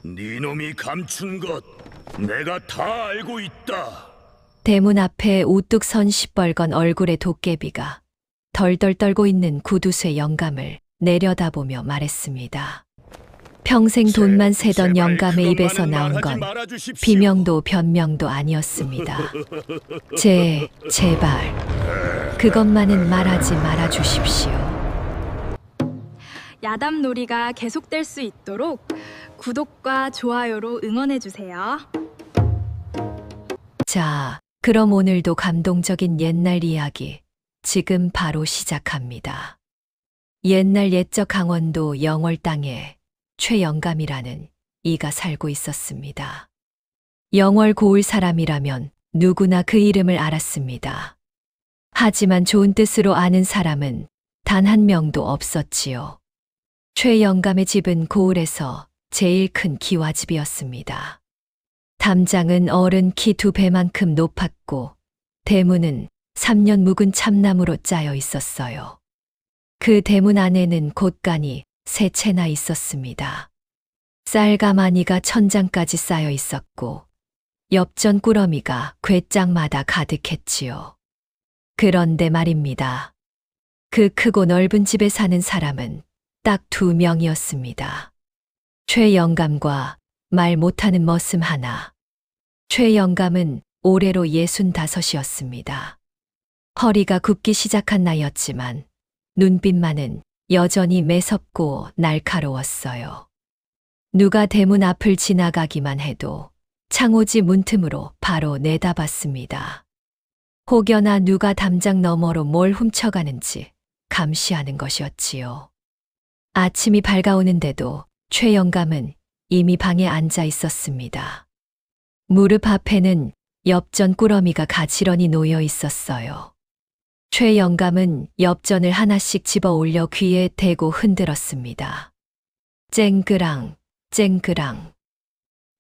네 놈이 감춘 것 내가 다 알고 있다. 대문 앞에 우뚝 선 시뻘건 얼굴의 도깨비가 덜덜 떨고 있는 구두쇠 영감을 내려다보며 말했습니다. 평생 돈만 세던 제발 영감의 입에서 그것만은 나온 말하지 건 말아 주십시오. 비명도 변명도 아니었습니다. 제발 그것만은 말하지 말아 주십시오. 야담놀이가 계속될 수 있도록 구독과 좋아요로 응원해주세요. 자, 그럼 오늘도 감동적인 옛날 이야기 지금 바로 시작합니다. 옛날 옛적 강원도 영월 땅에 최영감이라는 이가 살고 있었습니다. 영월 고을 사람이라면 누구나 그 이름을 알았습니다. 하지만 좋은 뜻으로 아는 사람은 단 한 명도 없었지요. 최영감의 집은 고을에서 제일 큰 기와집이었습니다. 담장은 어른 키 2배만큼 높았고 대문은 3년 묵은 참나무로 짜여 있었어요. 그 대문 안에는 곳간이 3채나 있었습니다. 쌀가마니가 천장까지 쌓여 있었고 엽전 꾸러미가 궤장마다 가득했지요. 그런데 말입니다. 그 크고 넓은 집에 사는 사람은 딱 2명이었습니다. 최영감과 말 못하는 머슴 하나. 최영감은 올해로 65이었습니다. 허리가 굽기 시작한 나이였지만 눈빛만은 여전히 매섭고 날카로웠어요. 누가 대문 앞을 지나가기만 해도 창호지 문틈으로 바로 내다봤습니다. 혹여나 누가 담장 너머로 뭘 훔쳐가는지 감시하는 것이었지요. 아침이 밝아오는데도 최영감은 이미 방에 앉아 있었습니다. 무릎 앞에는 엽전 꾸러미가 가지런히 놓여 있었어요. 최영감은 엽전을 하나씩 집어 올려 귀에 대고 흔들었습니다. 쨍그랑, 쨍그랑.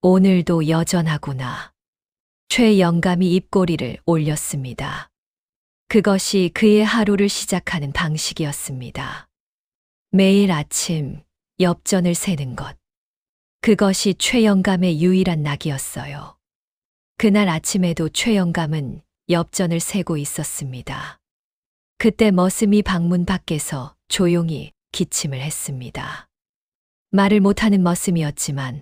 오늘도 여전하구나. 최영감이 입꼬리를 올렸습니다. 그것이 그의 하루를 시작하는 방식이었습니다. 매일 아침 엽전을 세는 것. 그것이 최영감의 유일한 낙이었어요. 그날 아침에도 최영감은 엽전을 세고 있었습니다. 그때 머슴이 방문 밖에서 조용히 기침을 했습니다. 말을 못하는 머슴이었지만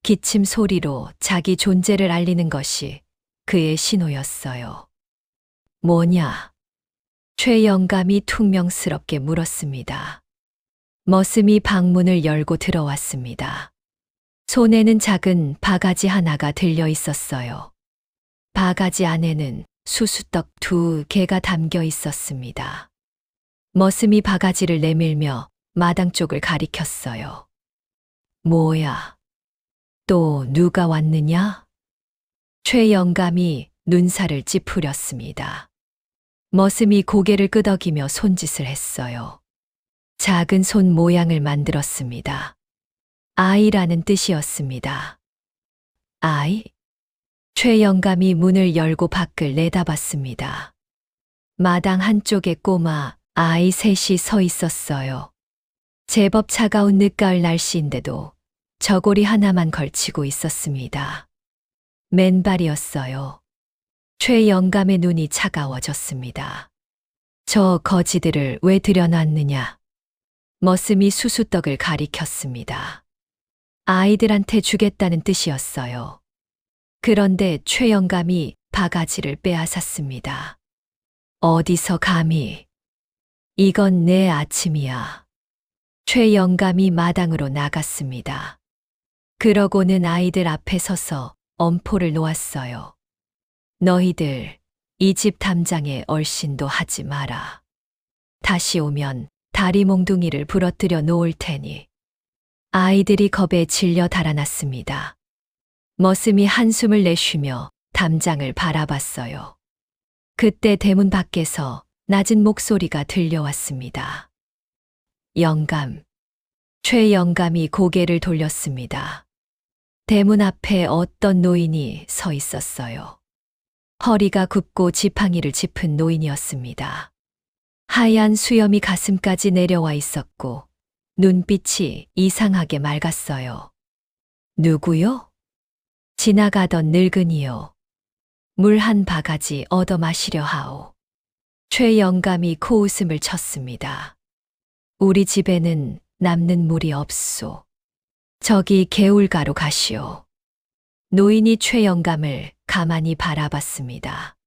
기침 소리로 자기 존재를 알리는 것이 그의 신호였어요. 뭐냐? 최영감이 퉁명스럽게 물었습니다. 머슴이 방문을 열고 들어왔습니다. 손에는 작은 바가지 하나가 들려 있었어요. 바가지 안에는 수수떡 2개가 담겨 있었습니다. 머슴이 바가지를 내밀며 마당 쪽을 가리켰어요. 뭐야? 또 누가 왔느냐? 최영감이 눈살을 찌푸렸습니다. 머슴이 고개를 끄덕이며 손짓을 했어요. 작은 손 모양을 만들었습니다. 아이라는 뜻이었습니다. 아이? 최영감이 문을 열고 밖을 내다봤습니다. 마당 한쪽에 꼬마 아이 셋이 서 있었어요. 제법 차가운 늦가을 날씨인데도 저고리 하나만 걸치고 있었습니다. 맨발이었어요. 최영감의 눈이 차가워졌습니다. 저 거지들을 왜 들여놨느냐? 머슴이 수수떡을 가리켰습니다. 아이들한테 주겠다는 뜻이었어요. 그런데 최영감이 바가지를 빼앗았습니다. 어디서 감히? 이건 내 아침이야. 최영감이 마당으로 나갔습니다. 그러고는 아이들 앞에 서서 엄포를 놓았어요. 너희들 이 집 담장에 얼씬도 하지 마라. 다시 오면 다리 몽둥이를 부러뜨려 놓을 테니. 아이들이 겁에 질려 달아났습니다. 머슴이 한숨을 내쉬며 담장을 바라봤어요. 그때 대문 밖에서 낮은 목소리가 들려왔습니다. 영감. 최영감이 고개를 돌렸습니다. 대문 앞에 어떤 노인이 서 있었어요. 허리가 굽고 지팡이를 짚은 노인이었습니다. 하얀 수염이 가슴까지 내려와 있었고 눈빛이 이상하게 맑았어요. 누구요? 지나가던 늙은이요. 물 한 바가지 얻어 마시려 하오. 최 영감이 코웃음을 쳤습니다. 우리 집에는 남는 물이 없소. 저기 개울가로 가시오. 노인이 최 영감을 가만히 바라봤습니다.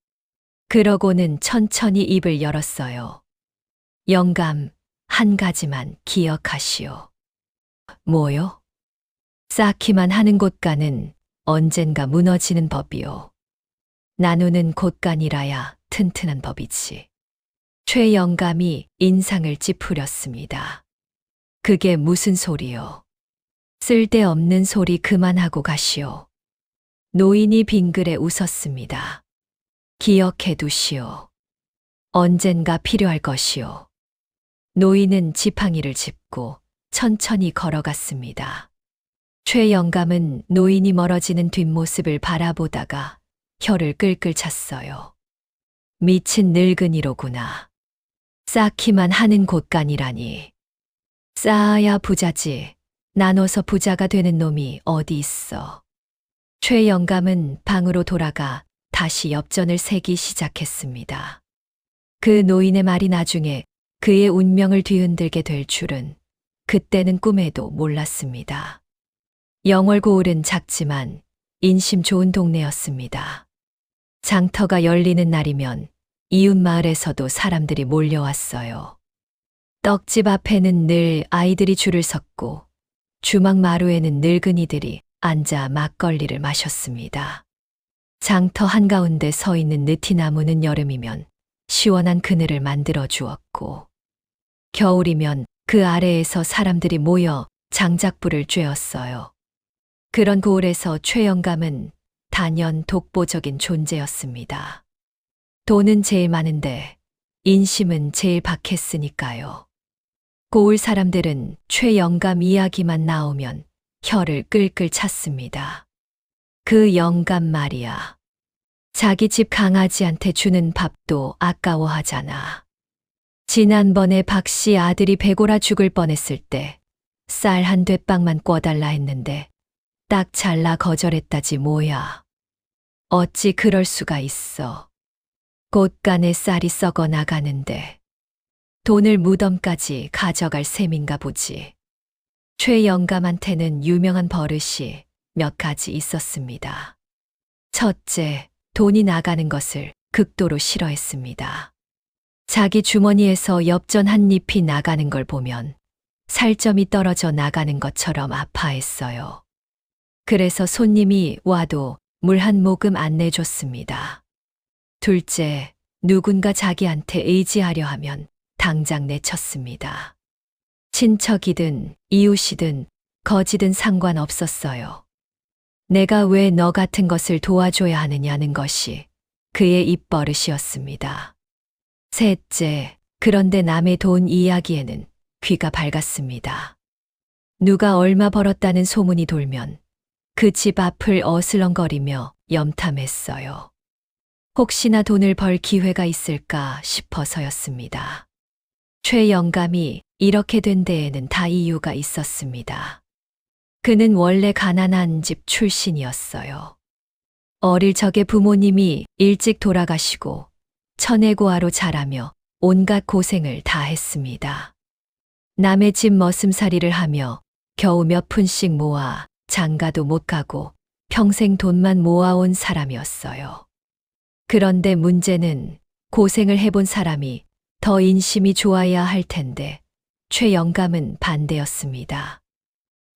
그러고는 천천히 입을 열었어요. 영감, 한 가지만 기억하시오. 뭐요? 쌓기만 하는 곳간은 언젠가 무너지는 법이오. 나누는 곳간이라야 튼튼한 법이지. 최 영감이 인상을 찌푸렸습니다. 그게 무슨 소리요? 쓸데없는 소리 그만하고 가시오. 노인이 빙그레 웃었습니다. 기억해 두시오. 언젠가 필요할 것이오. 노인은 지팡이를 짚고 천천히 걸어갔습니다. 최 영감은 노인이 멀어지는 뒷모습을 바라보다가 혀를 끌끌 찼어요. 미친 늙은이로구나. 쌓기만 하는 곳간이라니. 쌓아야 부자지. 나눠서 부자가 되는 놈이 어디 있어. 최 영감은 방으로 돌아가 다시 엽전을 세기 시작했습니다. 그 노인의 말이 나중에 그의 운명을 뒤흔들게 될 줄은 그때는 꿈에도 몰랐습니다. 영월고을은 작지만 인심 좋은 동네였습니다. 장터가 열리는 날이면 이웃 마을에서도 사람들이 몰려왔어요. 떡집 앞에는 늘 아이들이 줄을 섰고 주막 마루에는 늙은이들이 앉아 막걸리를 마셨습니다. 장터 한가운데 서 있는 느티나무는 여름이면 시원한 그늘을 만들어 주었고 겨울이면 그 아래에서 사람들이 모여 장작불을 쬐었어요. 그런 고을에서 최 영감은 단연 독보적인 존재였습니다. 돈은 제일 많은데 인심은 제일 박했으니까요. 고을 사람들은 최 영감 이야기만 나오면 혀를 끌끌 찼습니다. 그 영감 말이야. 자기 집 강아지한테 주는 밥도 아까워하잖아. 지난번에 박씨 아들이 배고라 죽을 뻔했을 때 쌀 한 뙑방만 꿔달라 했는데 딱 잘라 거절했다지 뭐야. 어찌 그럴 수가 있어. 곳간에 쌀이 썩어 나가는데 돈을 무덤까지 가져갈 셈인가 보지. 최 영감한테는 유명한 버릇이 몇 가지 있었습니다. 첫째, 돈이 나가는 것을 극도로 싫어했습니다. 자기 주머니에서 엽전 한 잎이 나가는 걸 보면 살점이 떨어져 나가는 것처럼 아파했어요. 그래서 손님이 와도 물 한 모금 안 내줬습니다. 둘째, 누군가 자기한테 의지하려 하면 당장 내쳤습니다. 친척이든 이웃이든 거지든 상관없었어요. 내가 왜 너 같은 것을 도와줘야 하느냐는 것이 그의 입버릇이었습니다. 셋째, 그런데 남의 돈 이야기에는 귀가 밝았습니다. 누가 얼마 벌었다는 소문이 돌면 그 집 앞을 어슬렁거리며 염탐했어요. 혹시나 돈을 벌 기회가 있을까 싶어서였습니다. 최 영감이 이렇게 된 데에는 다 이유가 있었습니다. 그는 원래 가난한 집 출신이었어요. 어릴 적에 부모님이 일찍 돌아가시고 처내고아로 자라며 온갖 고생을 다 했습니다. 남의 집 머슴살이를 하며 겨우 몇 푼씩 모아 장가도 못 가고 평생 돈만 모아온 사람이었어요. 그런데 문제는 고생을 해본 사람이 더 인심이 좋아야 할 텐데 최 영감은 반대였습니다.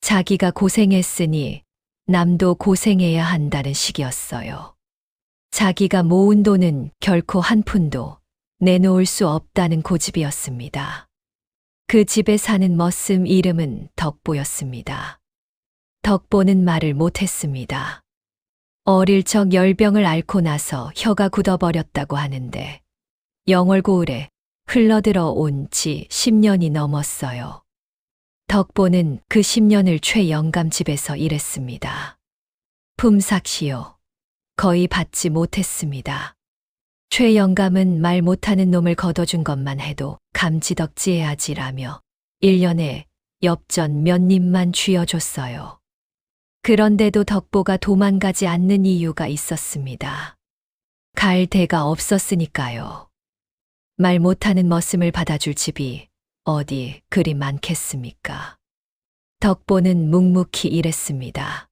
자기가 고생했으니 남도 고생해야 한다는 식이었어요. 자기가 모은 돈은 결코 한 푼도 내놓을 수 없다는 고집이었습니다. 그 집에 사는 머슴 이름은 덕보였습니다. 덕보는 말을 못했습니다. 어릴 적 열병을 앓고 나서 혀가 굳어버렸다고 하는데 영월고을에 흘러들어 온 지 10년이 넘었어요. 덕보는 그 10년을 최 영감 집에서 일했습니다. 품삯이요. 거의 받지 못했습니다. 최 영감은 말 못하는 놈을 걷어준 것만 해도 감지덕지해야지라며 1년에 엽전 몇 입만 쥐어줬어요. 그런데도 덕보가 도망가지 않는 이유가 있었습니다. 갈 데가 없었으니까요. 말 못하는 머슴을 받아줄 집이 어디 그리 많겠습니까? 덕보는 묵묵히 일했습니다.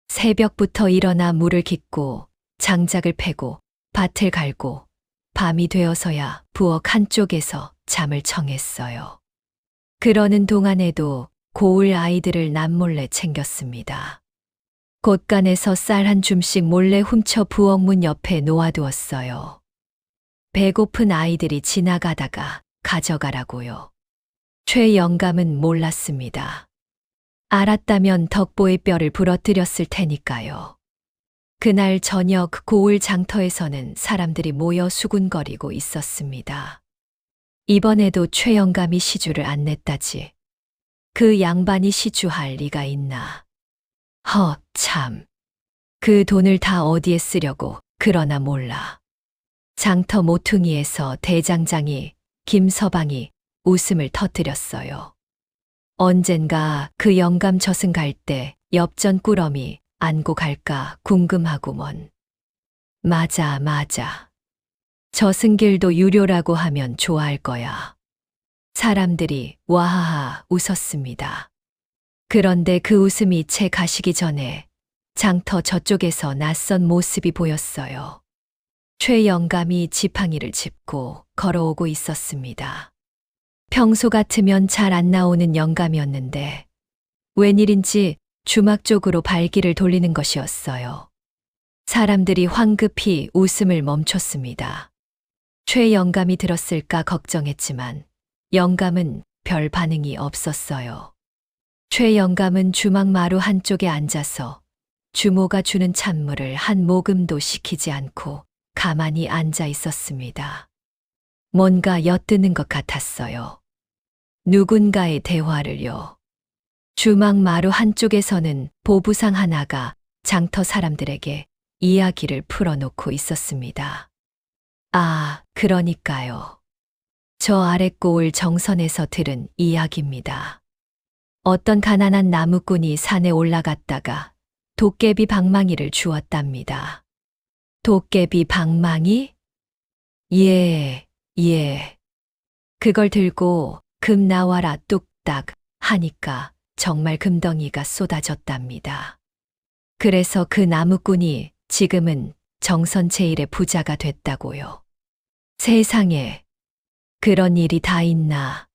새벽부터 일어나 물을 깃고 장작을 패고 밭을 갈고 밤이 되어서야 부엌 한쪽에서 잠을 청했어요. 그러는 동안에도 고을 아이들을 남몰래 챙겼습니다. 곳간에서 쌀 한 줌씩 몰래 훔쳐 부엌 문 옆에 놓아두었어요. 배고픈 아이들이 지나가다가 가져가라고요. 최 영감은 몰랐습니다. 알았다면 덕보의 뼈를 부러뜨렸을 테니까요. 그날 저녁 고을 장터에서는 사람들이 모여 수군거리고 있었습니다. 이번에도 최 영감이 시주를 안 냈다지. 그 양반이 시주할 리가 있나. 참. 그 돈을 다 어디에 쓰려고 그러나 몰라. 장터 모퉁이에서 대장장이 김서방이 웃음을 터뜨렸어요. 언젠가 그 영감 저승 갈 때 엽전 꾸러미 안고 갈까 궁금하구먼. 맞아. 저승길도 유료라고 하면 좋아할 거야. 사람들이 와하하 웃었습니다. 그런데 그 웃음이 채 가시기 전에 장터 저쪽에서 낯선 모습이 보였어요. 최 영감이 지팡이를 짚고 걸어오고 있었습니다. 평소 같으면 잘 안 나오는 영감이었는데 웬일인지 주막 쪽으로 발길을 돌리는 것이었어요. 사람들이 황급히 웃음을 멈췄습니다. 최 영감이 들었을까 걱정했지만 영감은 별 반응이 없었어요. 최 영감은 주막 마루 한쪽에 앉아서 주모가 주는 찬물을 한 모금도 식히지 않고 가만히 앉아 있었습니다. 뭔가 엿드는 것 같았어요. 누군가의 대화를요. 주막 마루 한쪽에서는 보부상 하나가 장터 사람들에게 이야기를 풀어놓고 있었습니다. 그러니까요. 저 아랫고을 정선에서 들은 이야기입니다. 어떤 가난한 나무꾼이 산에 올라갔다가 도깨비 방망이를 주었답니다. 도깨비 방망이? 예. 그걸 들고 금 나와라 뚝딱 하니까 정말 금덩이가 쏟아졌답니다. 그래서 그 나무꾼이 지금은 정선 제일의 부자가 됐다고요. 세상에 그런 일이 다 있나?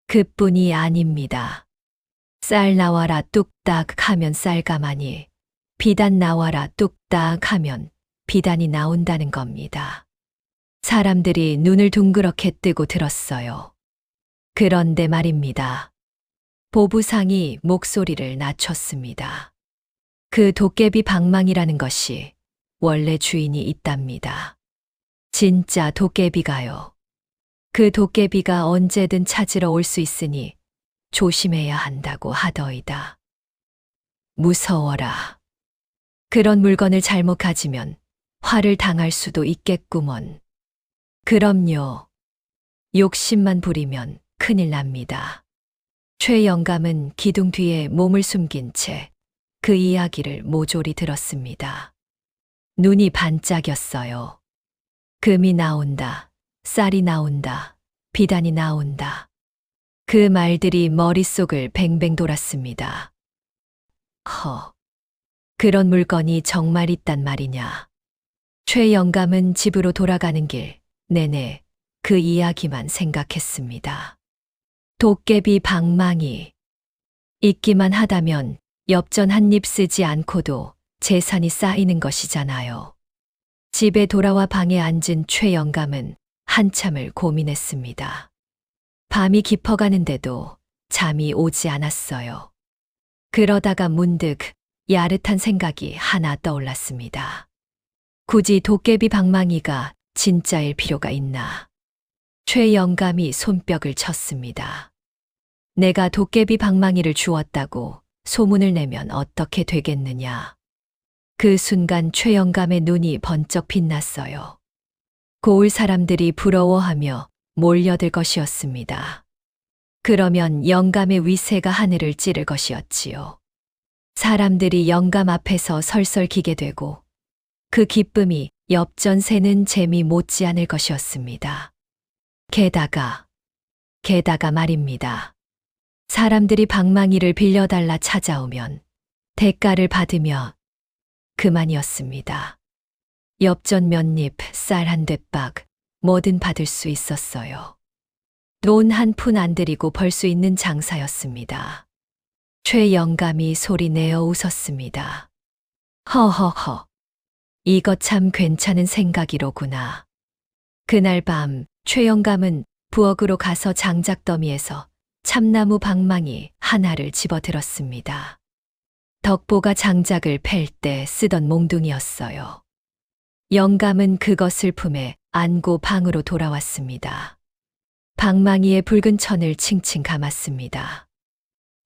그뿐이 아닙니다. 쌀 나와라 뚝딱 하면 쌀가마니, 비단 나와라 뚝딱 하면 비단이 나온다는 겁니다. 사람들이 눈을 둥그렇게 뜨고 들었어요. 그런데 말입니다. 보부상이 목소리를 낮췄습니다. 그 도깨비 방망이라는 것이 원래 주인이 있답니다. 진짜 도깨비가요. 그 도깨비가 언제든 찾으러 올 수 있으니 조심해야 한다고 하더이다. 무서워라. 그런 물건을 잘못 가지면 화를 당할 수도 있겠구먼. 그럼요. 욕심만 부리면 큰일 납니다. 최 영감은 기둥 뒤에 몸을 숨긴 채 그 이야기를 모조리 들었습니다. 눈이 반짝였어요. 금이 나온다. 쌀이 나온다. 비단이 나온다. 그 말들이 머릿속을 뱅뱅 돌았습니다. 그런 물건이 정말 있단 말이냐. 최 영감은 집으로 돌아가는 길 내내 그 이야기만 생각했습니다. 도깨비 방망이. 있기만 하다면 엽전 한 입 쓰지 않고도 재산이 쌓이는 것이잖아요. 집에 돌아와 방에 앉은 최 영감은 한참을 고민했습니다. 밤이 깊어가는데도 잠이 오지 않았어요. 그러다가 문득 야릇한 생각이 하나 떠올랐습니다. 굳이 도깨비 방망이가 진짜일 필요가 있나? 최 영감이 손뼉을 쳤습니다. 내가 도깨비 방망이를 주었다고 소문을 내면 어떻게 되겠느냐? 그 순간 최 영감의 눈이 번쩍 빛났어요. 고을 사람들이 부러워하며 몰려들 것이었습니다. 그러면 영감의 위세가 하늘을 찌를 것이었지요. 사람들이 영감 앞에서 설설기게 되고 그 기쁨이 엽전새는 재미 못지않을 것이었습니다. 게다가 말입니다. 사람들이 방망이를 빌려달라 찾아오면 대가를 받으며 그만이었습니다. 엽전 몇 입, 쌀 한 대박, 뭐든 받을 수 있었어요. 돈 한 푼 안 들이고 벌 수 있는 장사였습니다. 최 영감이 소리내어 웃었습니다. 허허허. 이거 참 괜찮은 생각이로구나. 그날 밤 최 영감은 부엌으로 가서 장작더미에서 참나무 방망이 하나를 집어들었습니다. 덕보가 장작을 팰 때 쓰던 몽둥이였어요. 영감은 그것을 품에 안고 방으로 돌아왔습니다. 방망이에 붉은 천을 칭칭 감았습니다.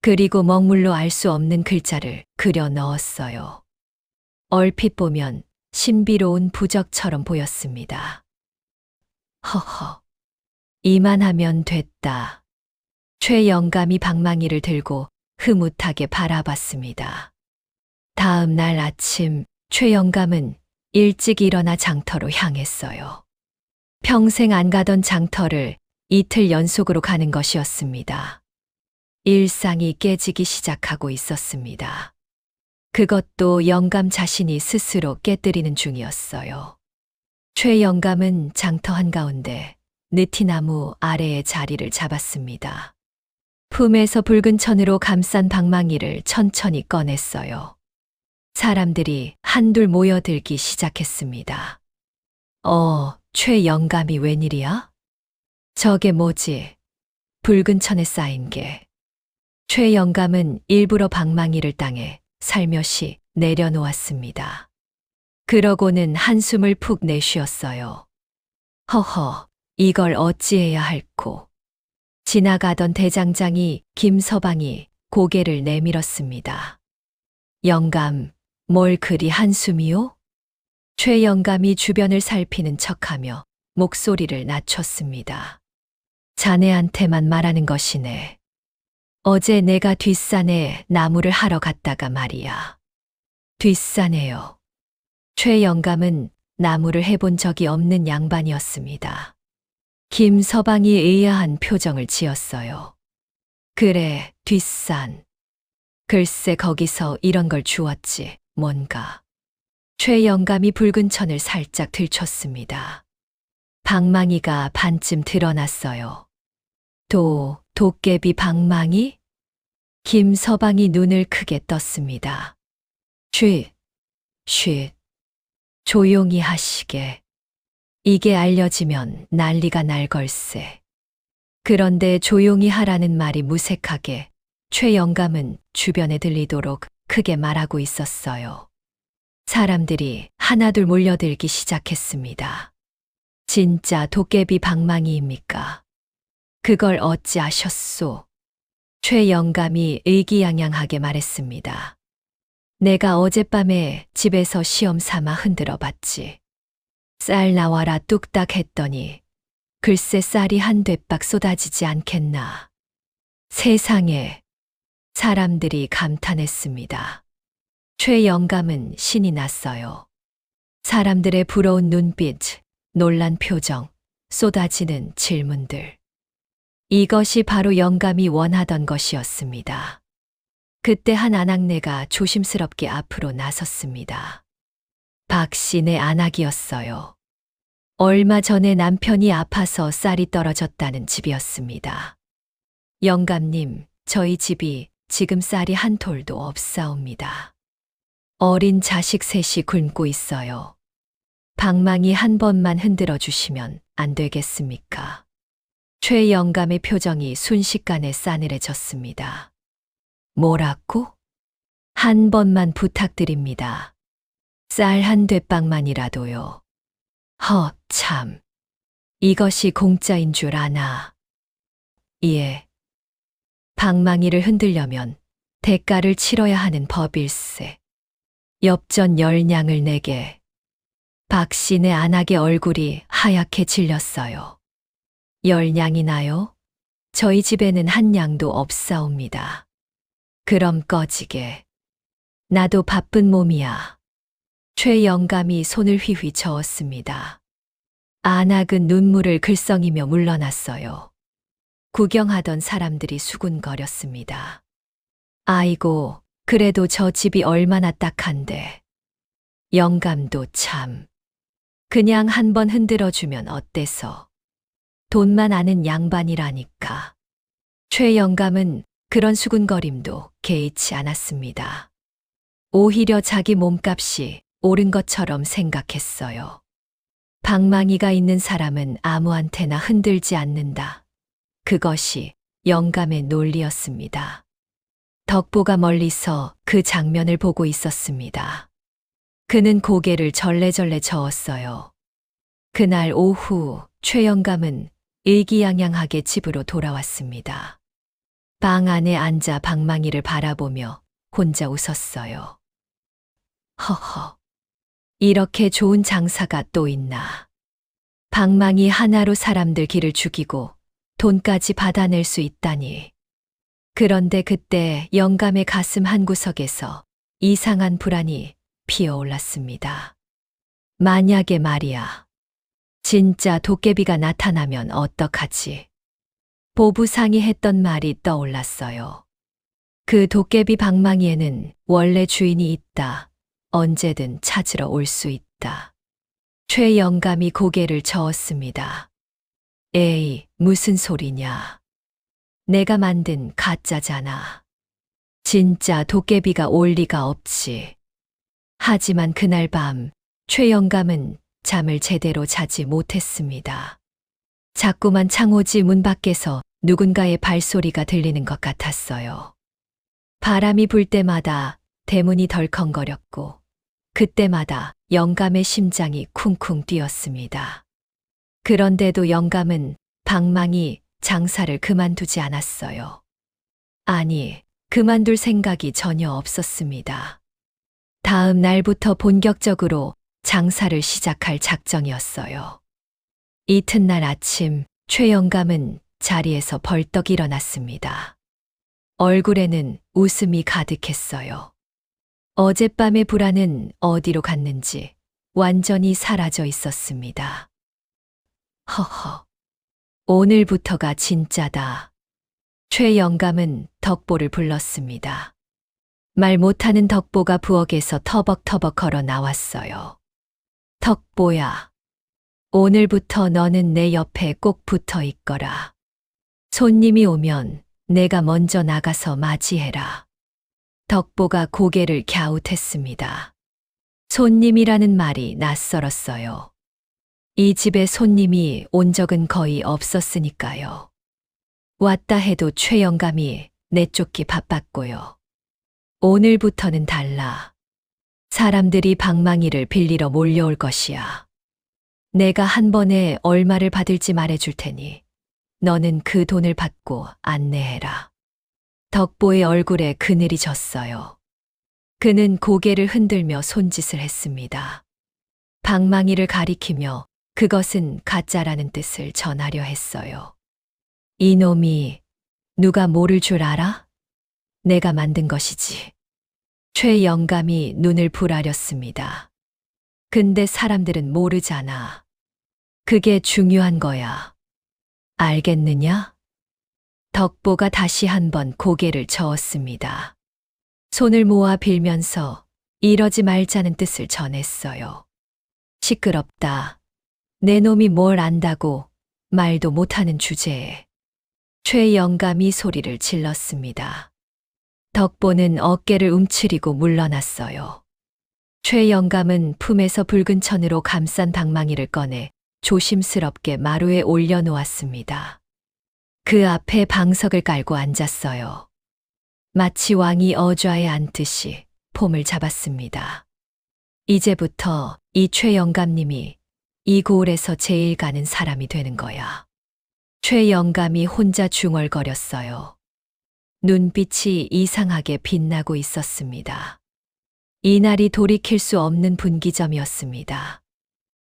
그리고 먹물로 알 수 없는 글자를 그려 넣었어요. 얼핏 보면 신비로운 부적처럼 보였습니다. 허허. 이만하면 됐다. 최 영감이 방망이를 들고 흐뭇하게 바라봤습니다. 다음 날 아침 최 영감은 일찍 일어나 장터로 향했어요. 평생 안 가던 장터를 이틀 연속으로 가는 것이었습니다. 일상이 깨지기 시작하고 있었습니다. 그것도 영감 자신이 스스로 깨뜨리는 중이었어요. 최 영감은 장터 한가운데 느티나무 아래에 자리를 잡았습니다. 품에서 붉은 천으로 감싼 방망이를 천천히 꺼냈어요. 사람들이 한둘 모여들기 시작했습니다. 최 영감이 웬일이야? 저게 뭐지? 붉은 천에 쌓인 게. 최 영감은 일부러 방망이를 땅에 살며시 내려놓았습니다. 그러고는 한숨을 푹 내쉬었어요. 허허, 이걸 어찌해야 할꼬. 지나가던 대장장이 김서방이 고개를 내밀었습니다. 영감, 뭘 그리 한숨이요? 최 영감이 주변을 살피는 척하며 목소리를 낮췄습니다. 자네한테만 말하는 것이네. 어제 내가 뒷산에 나무를 하러 갔다가 말이야. 뒷산에요. 최 영감은 나무를 해본 적이 없는 양반이었습니다. 김서방이 의아한 표정을 지었어요. 그래, 뒷산. 글쎄 거기서 이런 걸 주웠지, 뭔가. 최 영감이 붉은 천을 살짝 들췄습니다. 방망이가 반쯤 드러났어요. 도깨비 방망이? 김서방이 눈을 크게 떴습니다. 쉿. 조용히 하시게. 이게 알려지면 난리가 날 걸세. 그런데 조용히 하라는 말이 무색하게 최 영감은 주변에 들리도록 크게 말하고 있었어요. 사람들이 하나둘 몰려들기 시작했습니다. 진짜 도깨비 방망이입니까? 그걸 어찌 아셨소? 최 영감이 의기양양하게 말했습니다. 내가 어젯밤에 집에서 시험 삼아 흔들어 봤지. 쌀 나와라 뚝딱 했더니 글쎄 쌀이 한 되박 쏟아지지 않겠나. 세상에. 사람들이 감탄했습니다. 최 영감은 신이 났어요. 사람들의 부러운 눈빛, 놀란 표정, 쏟아지는 질문들. 이것이 바로 영감이 원하던 것이었습니다. 그때 한 아낙네가 조심스럽게 앞으로 나섰습니다. 박씨네 아낙이었어요. 얼마 전에 남편이 아파서 쌀이 떨어졌다는 집이었습니다. 영감님, 저희 집이 지금 쌀이 한 톨도 없사옵니다. 어린 자식 셋이 굶고 있어요. 방망이 한 번만 흔들어 주시면 안 되겠습니까? 최 영감의 표정이 순식간에 싸늘해졌습니다. 뭐라고? 한 번만 부탁드립니다. 쌀 한 되박만이라도요. 참. 이것이 공짜인 줄 아나. 예. 방망이를 흔들려면 대가를 치러야 하는 법일세. 엽전 10냥을 내게. 박씨네 안악의 얼굴이 하얗게 질렸어요. 10냥이나요? 저희 집에는 한 양도 없사옵니다. 그럼 꺼지게. 나도 바쁜 몸이야. 최 영감이 손을 휘휘 저었습니다. 안악은 눈물을 글썽이며 물러났어요. 구경하던 사람들이 수군거렸습니다. 아이고, 그래도 저 집이 얼마나 딱한데. 영감도 참. 그냥 한번 흔들어주면 어때서. 돈만 아는 양반이라니까. 최 영감은 그런 수군거림도 개의치 않았습니다. 오히려 자기 몸값이 오른 것처럼 생각했어요. 방망이가 있는 사람은 아무한테나 흔들지 않는다. 그것이 영감의 논리였습니다. 덕보가 멀리서 그 장면을 보고 있었습니다. 그는 고개를 절레절레 저었어요. 그날 오후 최 영감은 의기양양하게 집으로 돌아왔습니다. 방 안에 앉아 방망이를 바라보며 혼자 웃었어요. 허허, 이렇게 좋은 장사가 또 있나. 방망이 하나로 사람들 길을 죽이고 돈까지 받아낼 수 있다니. 그런데 그때 영감의 가슴 한구석에서 이상한 불안이 피어올랐습니다. 만약에 말이야. 진짜 도깨비가 나타나면 어떡하지? 보부상이 했던 말이 떠올랐어요. 그 도깨비 방망이에는 원래 주인이 있다. 언제든 찾으러 올 수 있다. 최 영감이 고개를 저었습니다. 에이, 무슨 소리냐. 내가 만든 가짜잖아. 진짜 도깨비가 올 리가 없지. 하지만 그날 밤 최 영감은 잠을 제대로 자지 못했습니다. 자꾸만 창호지 문 밖에서 누군가의 발소리가 들리는 것 같았어요. 바람이 불 때마다 대문이 덜컹거렸고 그때마다 영감의 심장이 쿵쿵 뛰었습니다. 그런데도 영감은 방망이 장사를 그만두지 않았어요. 아니, 그만둘 생각이 전혀 없었습니다. 다음 날부터 본격적으로 장사를 시작할 작정이었어요. 이튿날 아침 최 영감은 자리에서 벌떡 일어났습니다. 얼굴에는 웃음이 가득했어요. 어젯밤의 불안은 어디로 갔는지 완전히 사라져 있었습니다. 허허, 오늘부터가 진짜다. 최 영감은 덕보를 불렀습니다. 말 못하는 덕보가 부엌에서 터벅터벅 걸어 나왔어요. 덕보야, 오늘부터 너는 내 옆에 꼭 붙어 있거라. 손님이 오면 내가 먼저 나가서 맞이해라. 덕보가 고개를 갸웃했습니다. 손님이라는 말이 낯설었어요. 이 집에 손님이 온 적은 거의 없었으니까요. 왔다 해도 최 영감이 내쫓기 바빴고요. 오늘부터는 달라. 사람들이 방망이를 빌리러 몰려올 것이야. 내가 한 번에 얼마를 받을지 말해줄 테니 너는 그 돈을 받고 안내해라. 덕보의 얼굴에 그늘이 졌어요. 그는 고개를 흔들며 손짓을 했습니다. 방망이를 가리키며 그것은 가짜라는 뜻을 전하려 했어요. 이놈이 누가 모를 줄 알아? 내가 만든 것이지. 최 영감이 눈을 부라렸습니다. 근데 사람들은 모르잖아. 그게 중요한 거야. 알겠느냐? 덕보가 다시 한번 고개를 저었습니다. 손을 모아 빌면서 이러지 말자는 뜻을 전했어요. 시끄럽다. 내 놈이 뭘 안다고 말도 못하는 주제에. 최 영감이 소리를 질렀습니다. 덕보는 어깨를 움츠리고 물러났어요. 최 영감은 품에서 붉은 천으로 감싼 방망이를 꺼내 조심스럽게 마루에 올려놓았습니다. 그 앞에 방석을 깔고 앉았어요. 마치 왕이 어좌에 앉듯이 폼을 잡았습니다. 이제부터 이 최 영감님이 이 고을에서 제일 가는 사람이 되는 거야. 최 영감이 혼자 중얼거렸어요. 눈빛이 이상하게 빛나고 있었습니다. 이날이 돌이킬 수 없는 분기점이었습니다.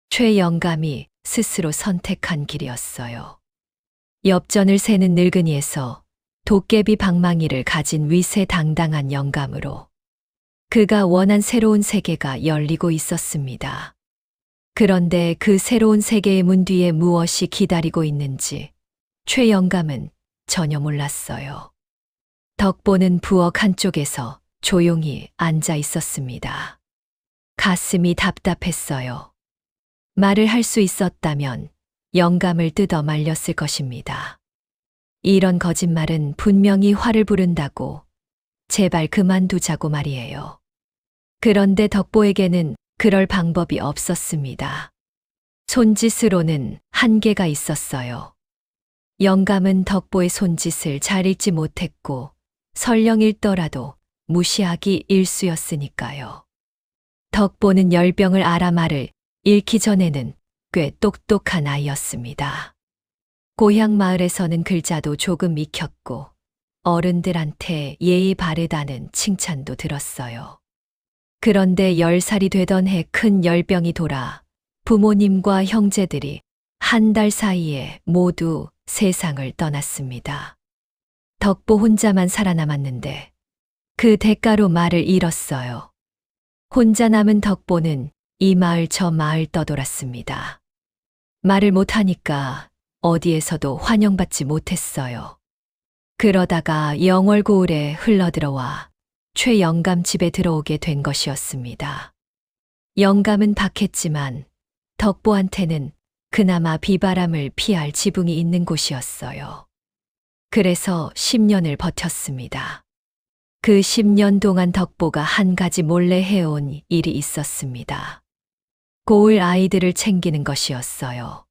최 영감이 스스로 선택한 길이었어요. 엽전을 세는 늙은이에서 도깨비 방망이를 가진 위세당당한 영감으로 그가 원한 새로운 세계가 열리고 있었습니다. 그런데 그 새로운 세계의 문 뒤에 무엇이 기다리고 있는지 최 영감은 전혀 몰랐어요. 덕보는 부엌 한쪽에서 조용히 앉아 있었습니다. 가슴이 답답했어요. 말을 할 수 있었다면 영감을 뜯어 말렸을 것입니다. 이런 거짓말은 분명히 화를 부른다고 제발 그만두자고 말이에요. 그런데 덕보에게는 그럴 방법이 없었습니다. 손짓으로는 한계가 있었어요. 영감은 덕보의 손짓을 잘 읽지 못했고 설령 읽더라도 무시하기 일쑤였으니까요. 덕보는 열병을 알아 말을 읽기 전에는 꽤 똑똑한 아이였습니다. 고향 마을에서는 글자도 조금 익혔고 어른들한테 예의 바르다는 칭찬도 들었어요. 그런데 10살이 되던 해 큰 열병이 돌아 부모님과 형제들이 한 달 사이에 모두 세상을 떠났습니다. 덕보 혼자만 살아남았는데 그 대가로 말을 잃었어요. 혼자 남은 덕보는 이 마을 저 마을 떠돌았습니다. 말을 못하니까 어디에서도 환영받지 못했어요. 그러다가 영월 고을에 흘러들어와 최 영감 집에 들어오게 된 것이었습니다. 영감은 박했지만 덕보한테는 그나마 비바람을 피할 지붕이 있는 곳이었어요. 그래서 10년을 버텼습니다. 그 10년 동안 덕보가 한 가지 몰래 해온 일이 있었습니다. 고을 아이들을 챙기는 것이었어요.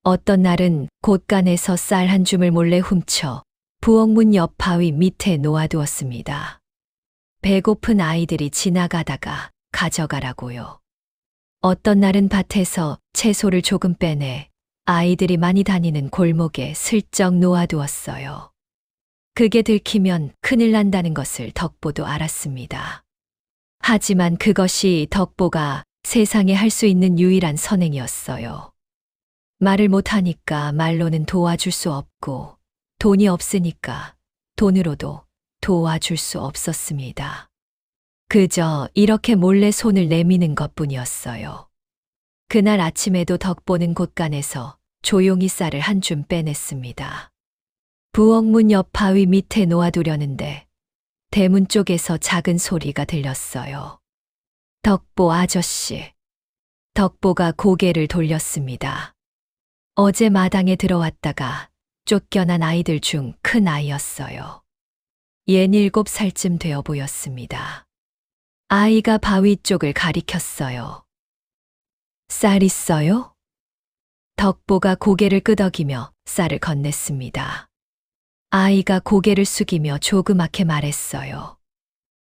어떤 날은 곳간에서 쌀 한 줌을 몰래 훔쳐 부엌문 옆 바위 밑에 놓아두었습니다. 배고픈 아이들이 지나가다가 가져가라고요. 어떤 날은 밭에서 채소를 조금 빼내 아이들이 많이 다니는 골목에 슬쩍 놓아두었어요. 그게 들키면 큰일 난다는 것을 덕보도 알았습니다. 하지만 그것이 덕보가 세상에 할 수 있는 유일한 선행이었어요. 말을 못하니까 말로는 도와줄 수 없고 돈이 없으니까 돈으로도 도와줄 수 없었습니다. 그저 이렇게 몰래 손을 내미는 것뿐이었어요. 그날 아침에도 덕보는 곳간에서 조용히 쌀을 한 줌 빼냈습니다. 부엌문 옆 바위 밑에 놓아두려는데 대문 쪽에서 작은 소리가 들렸어요. 덕보 아저씨. 덕보가 고개를 돌렸습니다. 어제 마당에 들어왔다가 쫓겨난 아이들 중 큰 아이였어요. 67살쯤 되어 보였습니다. 아이가 바위 쪽을 가리켰어요. 쌀 있어요? 덕보가 고개를 끄덕이며 쌀을 건넸습니다. 아이가 고개를 숙이며 조그맣게 말했어요.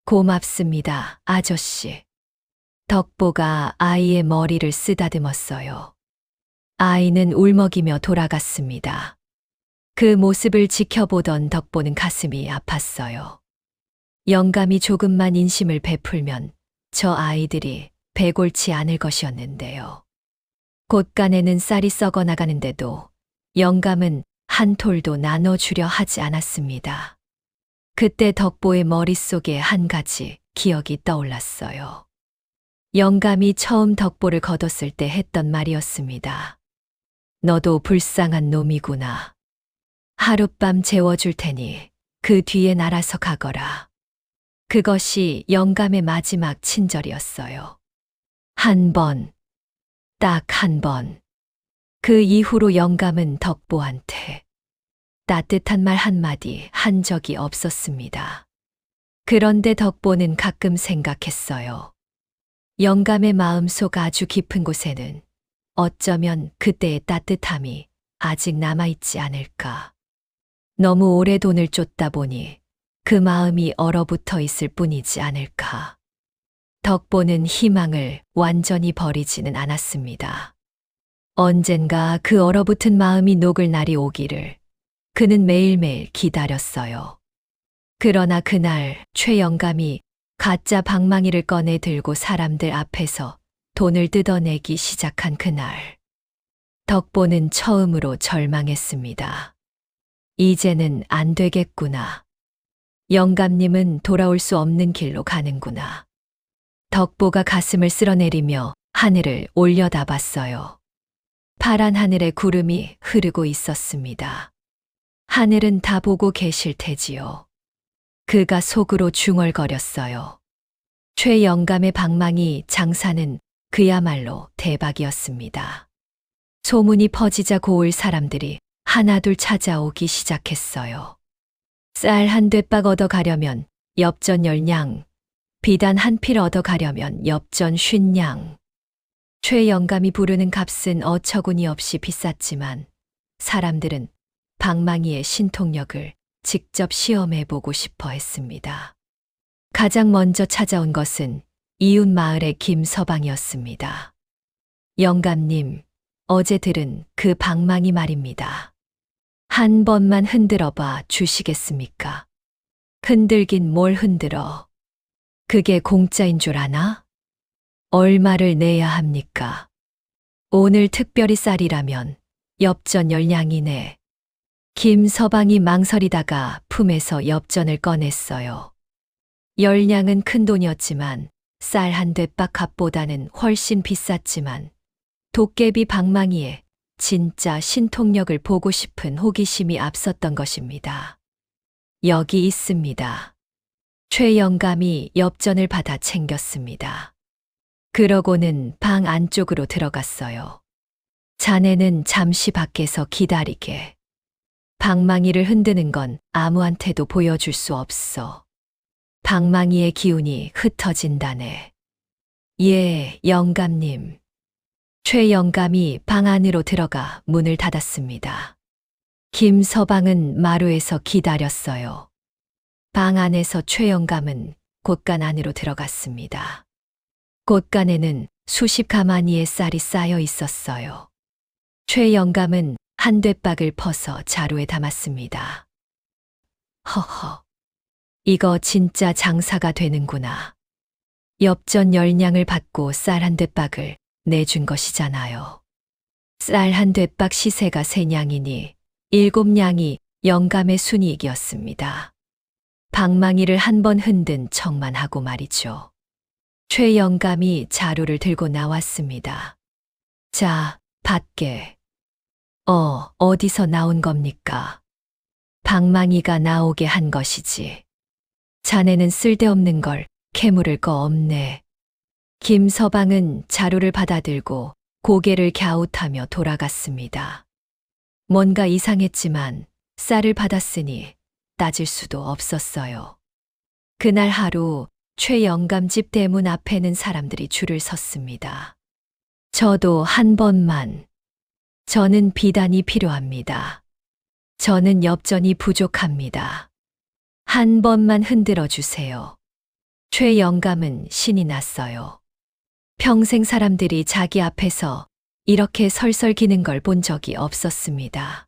고맙습니다, 아저씨. 덕보가 아이의 머리를 쓰다듬었어요. 아이는 울먹이며 돌아갔습니다. 그 모습을 지켜보던 덕보는 가슴이 아팠어요. 영감이 조금만 인심을 베풀면 저 아이들이 배골치 않을 것이었는데요. 곳간에는 쌀이 썩어 나가는데도 영감은 한 톨도 나눠주려 하지 않았습니다. 그때 덕보의 머릿속에 한 가지 기억이 떠올랐어요. 영감이 처음 덕보를 거뒀을 때 했던 말이었습니다. 너도 불쌍한 놈이구나. 하룻밤 재워줄 테니 그 뒤에 날아서 가거라. 그것이 영감의 마지막 친절이었어요. 한 번, 딱 한 번. 그 이후로 영감은 덕보한테 따뜻한 말 한마디 한 적이 없었습니다. 그런데 덕보는 가끔 생각했어요. 영감의 마음속 아주 깊은 곳에는 어쩌면 그때의 따뜻함이 아직 남아있지 않을까. 너무 오래 돈을 쫓다 보니 그 마음이 얼어붙어 있을 뿐이지 않을까. 덕보는 희망을 완전히 버리지는 않았습니다. 언젠가 그 얼어붙은 마음이 녹을 날이 오기를 그는 매일매일 기다렸어요. 그러나 그날 최 영감이 가짜 방망이를 꺼내 들고 사람들 앞에서 돈을 뜯어내기 시작한 그날, 덕보는 처음으로 절망했습니다. 이제는 안 되겠구나. 영감님은 돌아올 수 없는 길로 가는구나. 덕보가 가슴을 쓸어내리며 하늘을 올려다봤어요. 파란 하늘에 구름이 흐르고 있었습니다. 하늘은 다 보고 계실 테지요. 그가 속으로 중얼거렸어요. 최 영감의 방망이 장사는 그야말로 대박이었습니다. 소문이 퍼지자 고을 사람들이 하나둘 찾아오기 시작했어요. 쌀 한 되박 얻어가려면 엽전 10냥, 비단 한 필 얻어가려면 엽전 50냥. 최 영감이 부르는 값은 어처구니 없이 비쌌지만 사람들은 방망이의 신통력을 직접 시험해보고 싶어 했습니다. 가장 먼저 찾아온 것은 이웃 마을의 김서방이었습니다. 영감님, 어제 들은 그 방망이 말입니다. 한 번만 흔들어 봐 주시겠습니까? 흔들긴 뭘 흔들어. 그게 공짜인 줄 아나? 얼마를 내야 합니까? 오늘 특별히 쌀이라면 엽전 10냥이네. 김서방이 망설이다가 품에서 엽전을 꺼냈어요. 10냥은 큰 돈이었지만 쌀 한 되박 값보다는 훨씬 비쌌지만 도깨비 방망이에 진짜 신통력을 보고 싶은 호기심이 앞섰던 것입니다. 여기 있습니다. 최 영감이 엽전을 받아 챙겼습니다. 그러고는 방 안쪽으로 들어갔어요. 자네는 잠시 밖에서 기다리게. 방망이를 흔드는 건 아무한테도 보여줄 수 없어. 방망이의 기운이 흩어진다네. 예, 영감님. 최 영감이 방 안으로 들어가 문을 닫았습니다. 김서방은 마루에서 기다렸어요. 방 안에서 최 영감은 곳간 안으로 들어갔습니다. 곳간에는 수십 가마니의 쌀이 쌓여 있었어요. 최 영감은 한 되박을 퍼서 자루에 담았습니다. 허허, 이거 진짜 장사가 되는구나. 엽전 10냥을 받고 쌀 한 되박을 내준 것이잖아요. 쌀 한 되박 시세가 3냥이니 7냥이 영감의 순이익이었습니다. 방망이를 한 번 흔든 척만 하고 말이죠. 최 영감이 자루를 들고 나왔습니다. 자, 받게. 어디서 나온 겁니까? 방망이가 나오게 한 것이지. 자네는 쓸데없는 걸 캐물을 거 없네. 김서방은 자루를 받아들고 고개를 갸웃하며 돌아갔습니다. 뭔가 이상했지만 쌀을 받았으니 따질 수도 없었어요. 그날 하루 최 영감 집 대문 앞에는 사람들이 줄을 섰습니다. 저도 한 번만. 저는 비단이 필요합니다. 저는 엽전이 부족합니다. 한 번만 흔들어 주세요. 최 영감은 신이 났어요. 평생 사람들이 자기 앞에서 이렇게 설설 기는 걸 본 적이 없었습니다.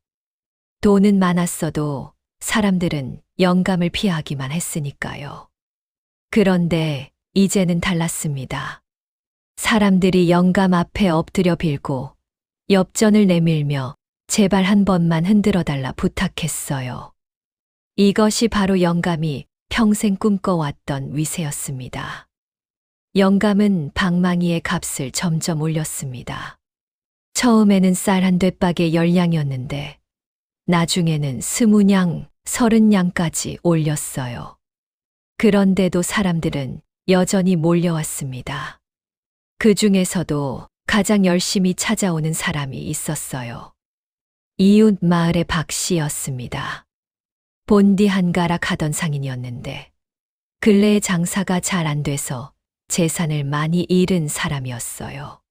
돈은 많았어도 사람들은 영감을 피하기만 했으니까요. 그런데 이제는 달랐습니다. 사람들이 영감 앞에 엎드려 빌고 엽전을 내밀며 제발 한 번만 흔들어 달라 부탁했어요. 이것이 바로 영감이 평생 꿈꿔왔던 위세였습니다. 영감은 방망이의 값을 점점 올렸습니다. 처음에는 쌀 한 되박에 10냥이었는데 나중에는 20냥, 30냥까지 올렸어요. 그런데도 사람들은 여전히 몰려왔습니다. 그 중에서도 가장 열심히 찾아오는 사람이 있었어요. 이웃 마을의 박 씨였습니다. 본디 한 가락 하던 상인이었는데 근래에 장사가 잘 안 돼서 재산을 많이 잃은 사람이었어요.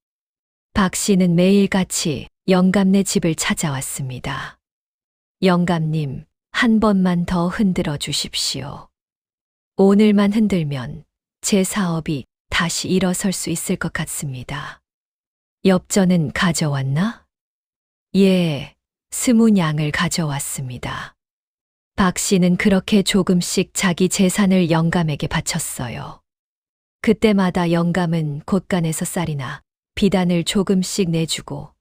박 씨는 매일같이 영감네 집을 찾아왔습니다. 영감님, 한 번만 더 흔들어 주십시오. 오늘만 흔들면 제 사업이 다시 일어설 수 있을 것 같습니다. 엽전은 가져왔나? 예, 20냥을 가져왔습니다. 박 씨는 그렇게 조금씩 자기 재산을 영감에게 바쳤어요. 그때마다 영감은 곳간에서 쌀이나 비단을 조금씩 내주고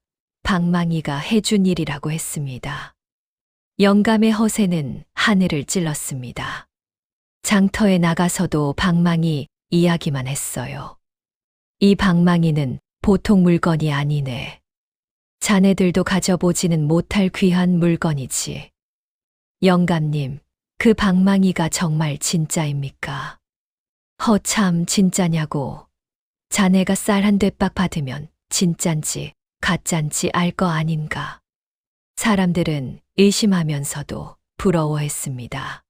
방망이가 해준 일이라고 했습니다. 영감의 허세는 하늘을 찔렀습니다. 장터에 나가서도 방망이 이야기만 했어요. 이 방망이는 보통 물건이 아니네. 자네들도 가져보지는 못할 귀한 물건이지. 영감님, 그 방망이가 정말 진짜입니까? 허참 진짜냐고. 자네가 쌀 한 대박 받으면 진짠지 가짠지 알 거 아닌가. 사람들은 의심하면서도 부러워했습니다.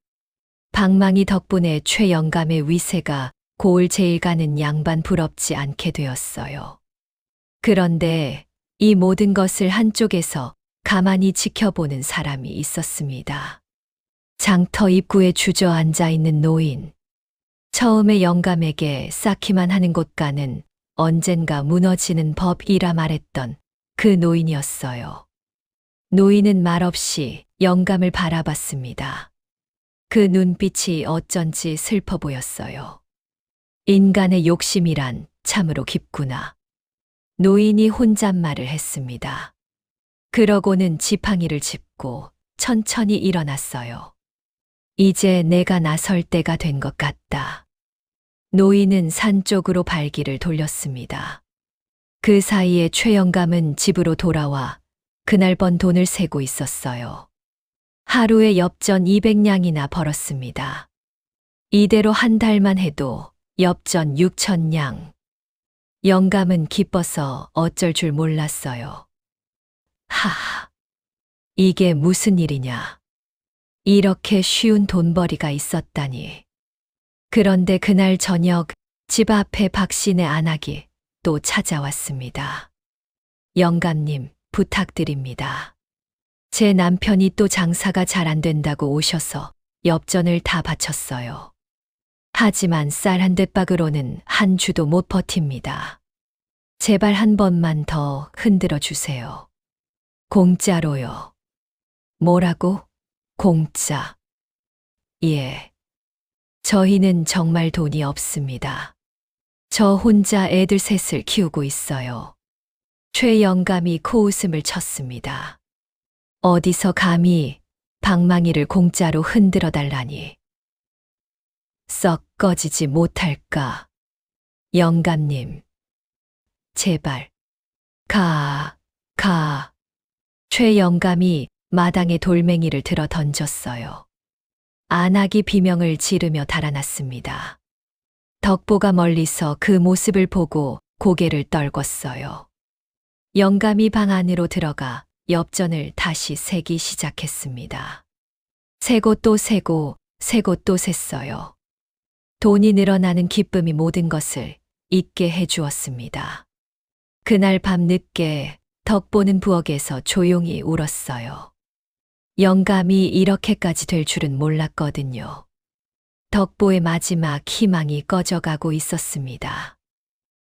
방망이 덕분에 최 영감의 위세가 고을 제일 가는 양반 부럽지 않게 되었어요. 그런데 이 모든 것을 한쪽에서 가만히 지켜보는 사람이 있었습니다. 장터 입구에 주저앉아 있는 노인. 처음에 영감에게 쌓기만 하는 곳가는 언젠가 무너지는 법이라 말했던 그 노인이었어요. 노인은 말없이 영감을 바라봤습니다. 그 눈빛이 어쩐지 슬퍼 보였어요. 인간의 욕심이란 참으로 깊구나. 노인이 혼잣말을 했습니다. 그러고는 지팡이를 짚고 천천히 일어났어요. 이제 내가 나설 때가 된 것 같다. 노인은 산 쪽으로 발길을 돌렸습니다. 그 사이에 최 영감은 집으로 돌아와 그날 번 돈을 세고 있었어요. 하루에 엽전 200냥이나 벌었습니다. 이대로 한 달만 해도 엽전 6,000냥. 영감은 기뻐서 어쩔 줄 몰랐어요. 하하, 이게 무슨 일이냐. 이렇게 쉬운 돈벌이가 있었다니. 그런데 그날 저녁 집 앞에 박씨네 안악이 또 찾아왔습니다. 영감님, 부탁드립니다. 제 남편이 또 장사가 잘 안 된다고 오셔서 엽전을 다 바쳤어요. 하지만 쌀 한 대박으로는 한 주도 못 버팁니다. 제발 한 번만 더 흔들어 주세요. 공짜로요. 뭐라고? 공짜. 예. 저희는 정말 돈이 없습니다. 저 혼자 애들 셋을 키우고 있어요. 최 영감이 코웃음을 쳤습니다. 어디서 감히 방망이를 공짜로 흔들어 달라니. 썩 꺼지지 못할까. 영감님. 제발. 가. 최 영감이 마당에 돌멩이를 들어 던졌어요. 안악이 비명을 지르며 달아났습니다. 덕보가 멀리서 그 모습을 보고 고개를 떨궜어요. 영감이 방 안으로 들어가 엽전을 다시 세기 시작했습니다. 세고 또 세고 또 셌어요. 돈이 늘어나는 기쁨이 모든 것을 잊게 해주었습니다. 그날 밤 늦게 덕보는 부엌에서 조용히 울었어요. 영감이 이렇게까지 될 줄은 몰랐거든요. 덕보의 마지막 희망이 꺼져가고 있었습니다.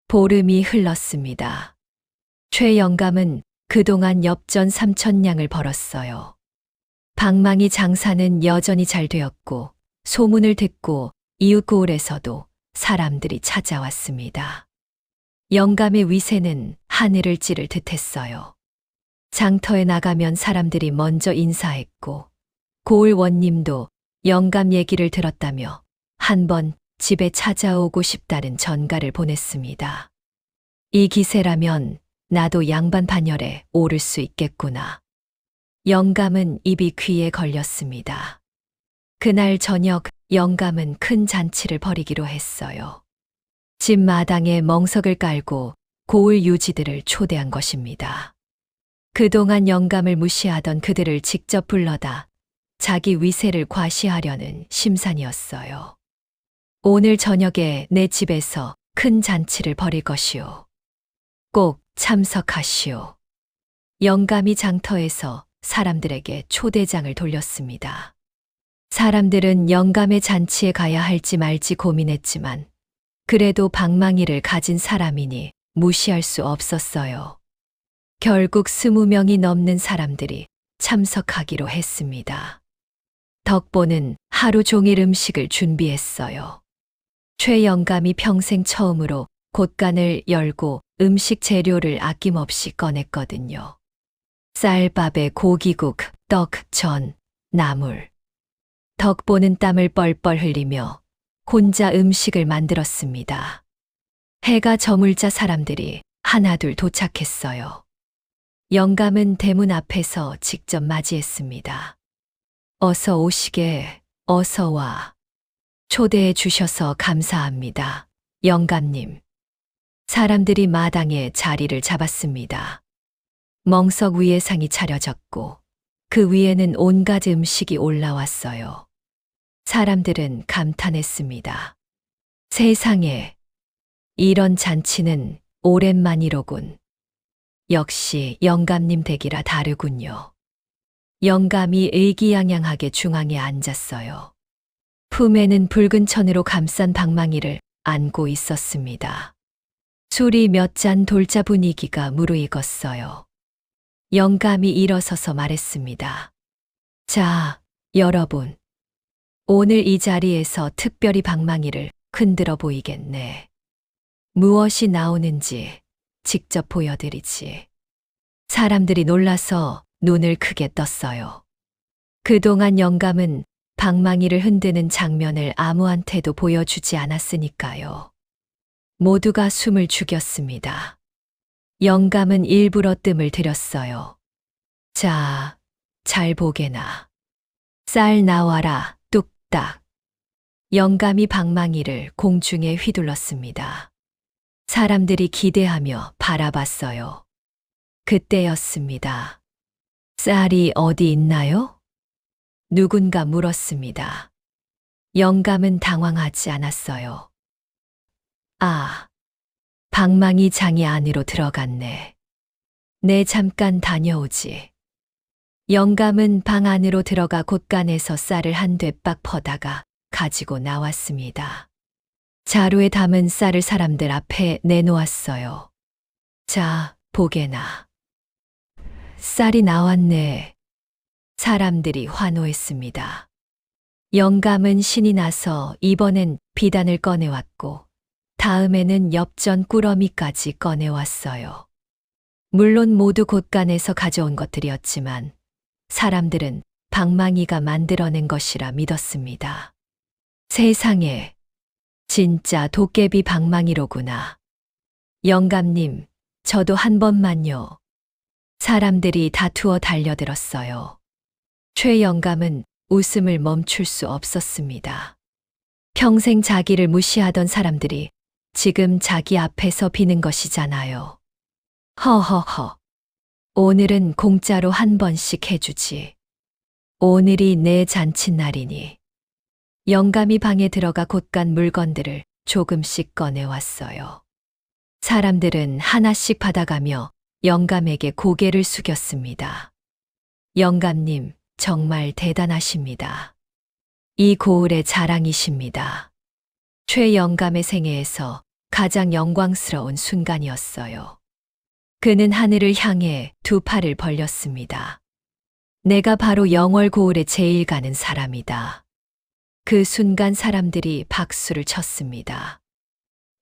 보름이 흘렀습니다. 최 영감은 그동안 엽전 3,000냥을 벌었어요. 방망이 장사는 여전히 잘 되었고 소문을 듣고 이웃 고을에서도 사람들이 찾아왔습니다. 영감의 위세는 하늘을 찌를 듯했어요. 장터에 나가면 사람들이 먼저 인사했고 고을 원님도 영감 얘기를 들었다며 한번 집에 찾아오고 싶다는 전가를 보냈습니다. 이 기세라면 나도 양반 반열에 오를 수 있겠구나. 영감은 입이 귀에 걸렸습니다. 그날 저녁 영감은 큰 잔치를 벌이기로 했어요. 집 마당에 멍석을 깔고 고을 유지들을 초대한 것입니다. 그동안 영감을 무시하던 그들을 직접 불러다 자기 위세를 과시하려는 심산이었어요. 오늘 저녁에 내 집에서 큰 잔치를 벌일 것이오. 꼭 참석하시오. 영감이 장터에서 사람들에게 초대장을 돌렸습니다. 사람들은 영감의 잔치에 가야 할지 말지 고민했지만 그래도 방망이를 가진 사람이니 무시할 수 없었어요. 결국 20명이 넘는 사람들이 참석하기로 했습니다. 덕보는 하루 종일 음식을 준비했어요. 최 영감이 평생 처음으로 곳간을 열고 음식 재료를 아낌없이 꺼냈거든요. 쌀밥에 고기국, 떡, 전, 나물. 덕보는 땀을 뻘뻘 흘리며 혼자 음식을 만들었습니다. 해가 저물자 사람들이 하나둘 도착했어요. 영감은 대문 앞에서 직접 맞이했습니다. 어서 오시게, 어서 와. 초대해 주셔서 감사합니다. 영감님. 사람들이 마당에 자리를 잡았습니다. 멍석 위에 상이 차려졌고 그 위에는 온갖 음식이 올라왔어요. 사람들은 감탄했습니다. 세상에, 이런 잔치는 오랜만이로군. 역시 영감님 댁이라 다르군요. 영감이 의기양양하게 중앙에 앉았어요. 품에는 붉은 천으로 감싼 방망이를 안고 있었습니다. 술이 몇 잔 돌자 분위기가 무르익었어요. 영감이 일어서서 말했습니다. 자, 여러분. 오늘 이 자리에서 특별히 방망이를 흔들어 보이겠네. 무엇이 나오는지 직접 보여드리지. 사람들이 놀라서 눈을 크게 떴어요. 그동안 영감은 방망이를 흔드는 장면을 아무한테도 보여주지 않았으니까요. 모두가 숨을 죽였습니다. 영감은 일부러 뜸을 들였어요. 자, 잘 보게나. 쌀 나와라, 뚝딱. 영감이 방망이를 공중에 휘둘렀습니다. 사람들이 기대하며 바라봤어요. 그때였습니다. 쌀이 어디 있나요? 누군가 물었습니다. 영감은 당황하지 않았어요. 아, 방망이 장이 안으로 들어갔네. 내 잠깐 다녀오지. 영감은 방 안으로 들어가 곳간에서 쌀을 한 되박 퍼다가 가지고 나왔습니다. 자루에 담은 쌀을 사람들 앞에 내놓았어요. 자, 보게나. 쌀이 나왔네. 사람들이 환호했습니다. 영감은 신이 나서 이번엔 비단을 꺼내왔고 다음에는 엽전 꾸러미까지 꺼내왔어요. 물론 모두 곳간에서 가져온 것들이었지만 사람들은 방망이가 만들어낸 것이라 믿었습니다. 세상에, 진짜 도깨비 방망이로구나. 영감님, 저도 한 번만요. 사람들이 다투어 달려들었어요. 최 영감은 웃음을 멈출 수 없었습니다. 평생 자기를 무시하던 사람들이 지금 자기 앞에서 비는 것이잖아요. 허허허. 오늘은 공짜로 한 번씩 해주지. 오늘이 내 잔칫날이니. 영감이 방에 들어가 곳간 물건들을 조금씩 꺼내왔어요. 사람들은 하나씩 받아가며 영감에게 고개를 숙였습니다. 영감님, 정말 대단하십니다. 이 고을의 자랑이십니다. 최 영감의 생애에서 가장 영광스러운 순간이었어요. 그는 하늘을 향해 두 팔을 벌렸습니다. 내가 바로 영월 고을에 제일 가는 사람이다. 그 순간 사람들이 박수를 쳤습니다.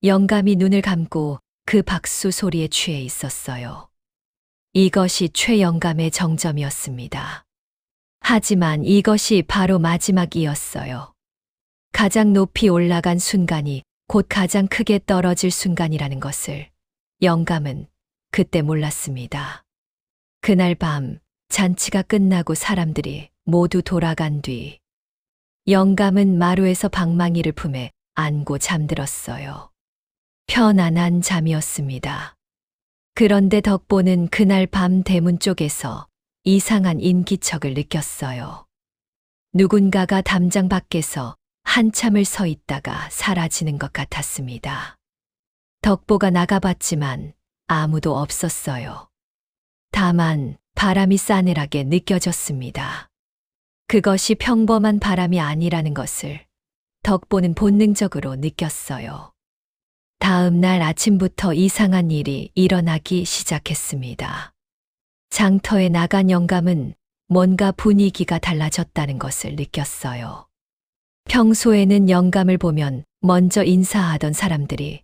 영감이 눈을 감고 그 박수 소리에 취해 있었어요. 이것이 최 영감의 정점이었습니다. 하지만 이것이 바로 마지막이었어요. 가장 높이 올라간 순간이 곧 가장 크게 떨어질 순간이라는 것을 영감은 그때 몰랐습니다. 그날 밤 잔치가 끝나고 사람들이 모두 돌아간 뒤 영감은 마루에서 방망이를 품에 안고 잠들었어요. 편안한 잠이었습니다. 그런데 덕보는 그날 밤 대문 쪽에서 이상한 인기척을 느꼈어요. 누군가가 담장 밖에서 한참을 서 있다가 사라지는 것 같았습니다. 덕보가 나가봤지만 아무도 없었어요. 다만 바람이 싸늘하게 느껴졌습니다. 그것이 평범한 바람이 아니라는 것을 덕보는 본능적으로 느꼈어요. 다음 날 아침부터 이상한 일이 일어나기 시작했습니다. 장터에 나간 영감은 뭔가 분위기가 달라졌다는 것을 느꼈어요. 평소에는 영감을 보면 먼저 인사하던 사람들이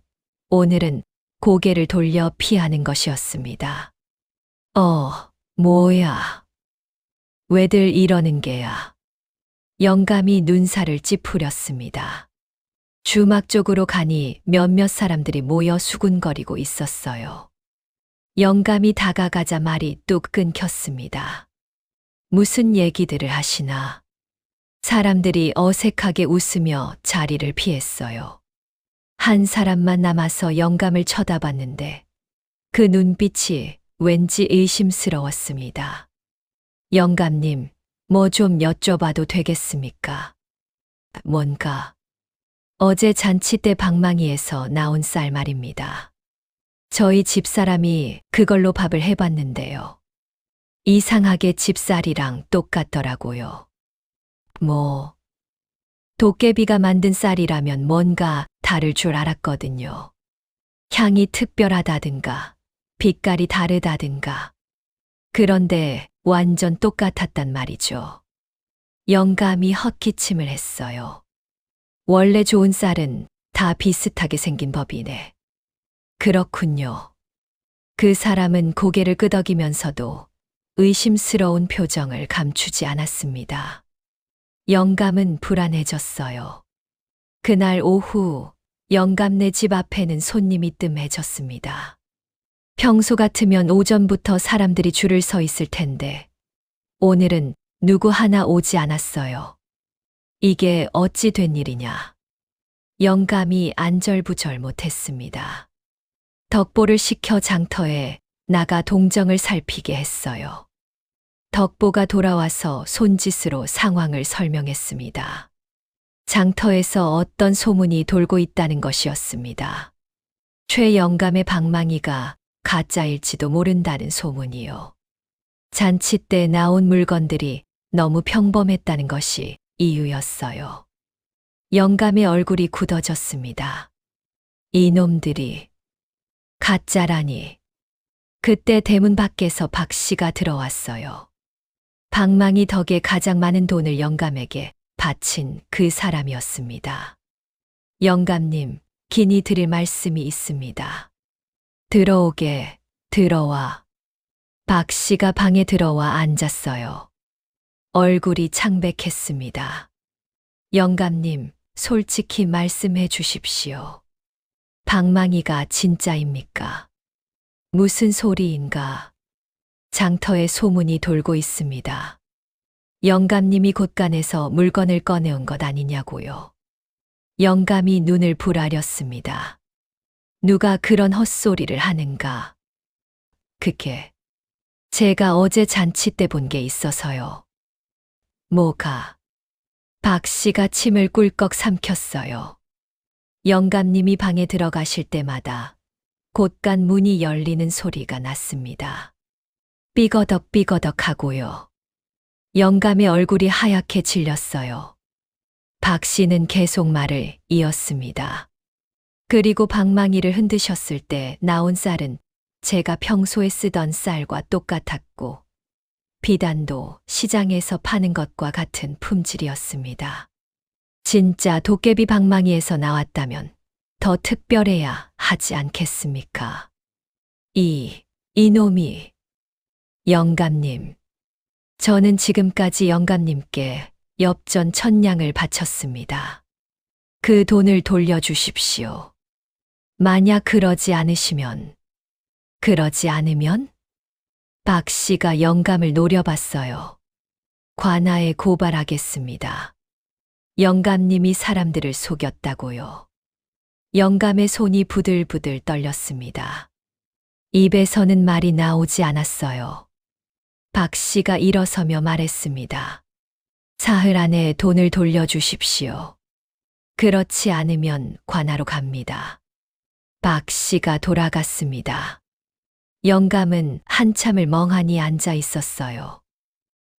오늘은 고개를 돌려 피하는 것이었습니다. 뭐야. 왜들 이러는 게야. 영감이 눈살을 찌푸렸습니다. 주막 쪽으로 가니 몇몇 사람들이 모여 수군거리고 있었어요. 영감이 다가가자 말이 뚝 끊겼습니다. 무슨 얘기들을 하시나. 사람들이 어색하게 웃으며 자리를 피했어요. 한 사람만 남아서 영감을 쳐다봤는데 그 눈빛이 왠지 의심스러웠습니다. 영감님, 뭐 좀 여쭤봐도 되겠습니까? 뭔가. 어제 잔치 때 방망이에서 나온 쌀 말입니다. 저희 집사람이 그걸로 밥을 해봤는데요. 이상하게 집쌀이랑 똑같더라고요. 뭐, 도깨비가 만든 쌀이라면 뭔가 다를 줄 알았거든요. 향이 특별하다든가, 빛깔이 다르다든가. 그런데 완전 똑같았단 말이죠. 영감이 헛기침을 했어요. 원래 좋은 쌀은 다 비슷하게 생긴 법이네. 그렇군요. 그 사람은 고개를 끄덕이면서도 의심스러운 표정을 감추지 않았습니다. 영감은 불안해졌어요. 그날 오후 영감네 집 앞에는 손님이 뜸해졌습니다. 평소 같으면 오전부터 사람들이 줄을 서 있을 텐데 오늘은 누구 하나 오지 않았어요. 이게 어찌 된 일이냐. 영감이 안절부절 못했습니다. 덕보를 시켜 장터에 나가 동정을 살피게 했어요. 덕보가 돌아와서 손짓으로 상황을 설명했습니다. 장터에서 어떤 소문이 돌고 있다는 것이었습니다. 최 영감의 방망이가 가짜일지도 모른다는 소문이요. 잔치 때 나온 물건들이 너무 평범했다는 것이 이유였어요. 영감의 얼굴이 굳어졌습니다. 이놈들이 가짜라니. 그때 대문 밖에서 박 씨가 들어왔어요. 방망이 덕에 가장 많은 돈을 영감에게 바친 그 사람이었습니다. 영감님, 긴히 드릴 말씀이 있습니다. 들어오게, 들어와. 박 씨가 방에 들어와 앉았어요. 얼굴이 창백했습니다. 영감님, 솔직히 말씀해 주십시오. 방망이가 진짜입니까? 무슨 소리인가? 장터에 소문이 돌고 있습니다. 영감님이 곳간에서 물건을 꺼내온 것 아니냐고요. 영감이 눈을 부라렸습니다. 누가 그런 헛소리를 하는가? 그게 제가 어제 잔치 때 본 게 있어서요. 뭐가? 박 씨가 침을 꿀꺽 삼켰어요. 영감님이 방에 들어가실 때마다 곳간 문이 열리는 소리가 났습니다. 삐거덕 삐거덕 하고요. 영감의 얼굴이 하얗게 질렸어요. 박 씨는 계속 말을 이었습니다. 그리고 방망이를 흔드셨을 때 나온 쌀은 제가 평소에 쓰던 쌀과 똑같았고 비단도 시장에서 파는 것과 같은 품질이었습니다. 진짜 도깨비 방망이에서 나왔다면 더 특별해야 하지 않겠습니까? 이놈이. 영감님. 저는 지금까지 영감님께 엽전 1000냥을 바쳤습니다. 그 돈을 돌려주십시오. 만약 그러지 않으면? 박 씨가 영감을 노려봤어요. 관아에 고발하겠습니다. 영감님이 사람들을 속였다고요. 영감의 손이 부들부들 떨렸습니다. 입에서는 말이 나오지 않았어요. 박 씨가 일어서며 말했습니다. 사흘 안에 돈을 돌려주십시오. 그렇지 않으면 관아로 갑니다. 박 씨가 돌아갔습니다. 영감은 한참을 멍하니 앉아 있었어요.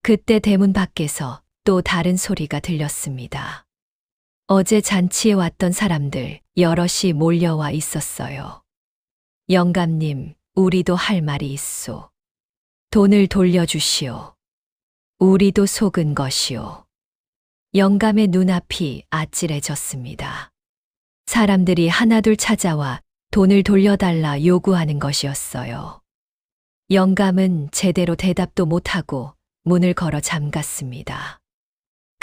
그때 대문 밖에서 또 다른 소리가 들렸습니다. 어제 잔치에 왔던 사람들 여럿이 몰려와 있었어요. 영감님, 우리도 할 말이 있소. 돈을 돌려주시오. 우리도 속은 것이오. 영감의 눈앞이 아찔해졌습니다. 사람들이 하나둘 찾아와 돈을 돌려달라 요구하는 것이었어요. 영감은 제대로 대답도 못하고 문을 걸어 잠갔습니다.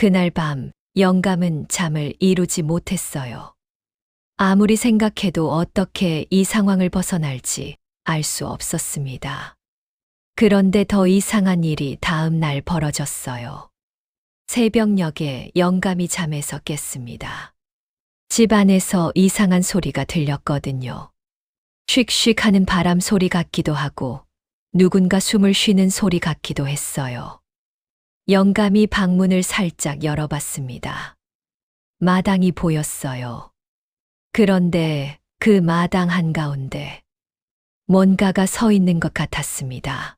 그날 밤 영감은 잠을 이루지 못했어요. 아무리 생각해도 어떻게 이 상황을 벗어날지 알 수 없었습니다. 그런데 더 이상한 일이 다음 날 벌어졌어요. 새벽녘에 영감이 잠에서 깼습니다. 집 안에서 이상한 소리가 들렸거든요. 슉슉 하는 바람 소리 같기도 하고 누군가 숨을 쉬는 소리 같기도 했어요. 영감이 방문을 살짝 열어봤습니다. 마당이 보였어요. 그런데 그 마당 한가운데 뭔가가 서 있는 것 같았습니다.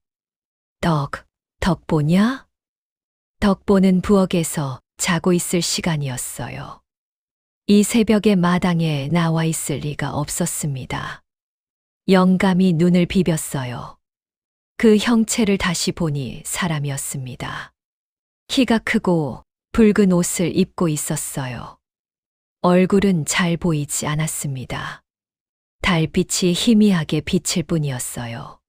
덕보냐? 덕보는 부엌에서 자고 있을 시간이었어요. 이 새벽에 마당에 나와 있을 리가 없었습니다. 영감이 눈을 비볐어요. 그 형체를 다시 보니 사람이었습니다. 키가 크고 붉은 옷을 입고 있었어요. 얼굴은 잘 보이지 않았습니다. 달빛이 희미하게 비칠 뿐이었어요.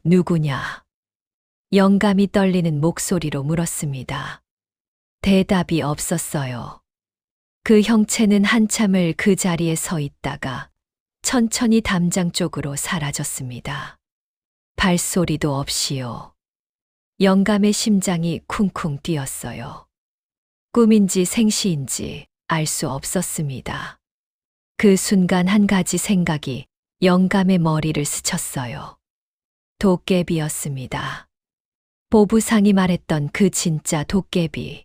누구냐? 영감이 떨리는 목소리로 물었습니다. 대답이 없었어요. 그 형체는 한참을 그 자리에 서 있다가 천천히 담장 쪽으로 사라졌습니다. 발소리도 없이요. 영감의 심장이 쿵쿵 뛰었어요. 꿈인지 생시인지 알 수 없었습니다. 그 순간 한 가지 생각이 영감의 머리를 스쳤어요. 도깨비였습니다. 보부상이 말했던 그 진짜 도깨비.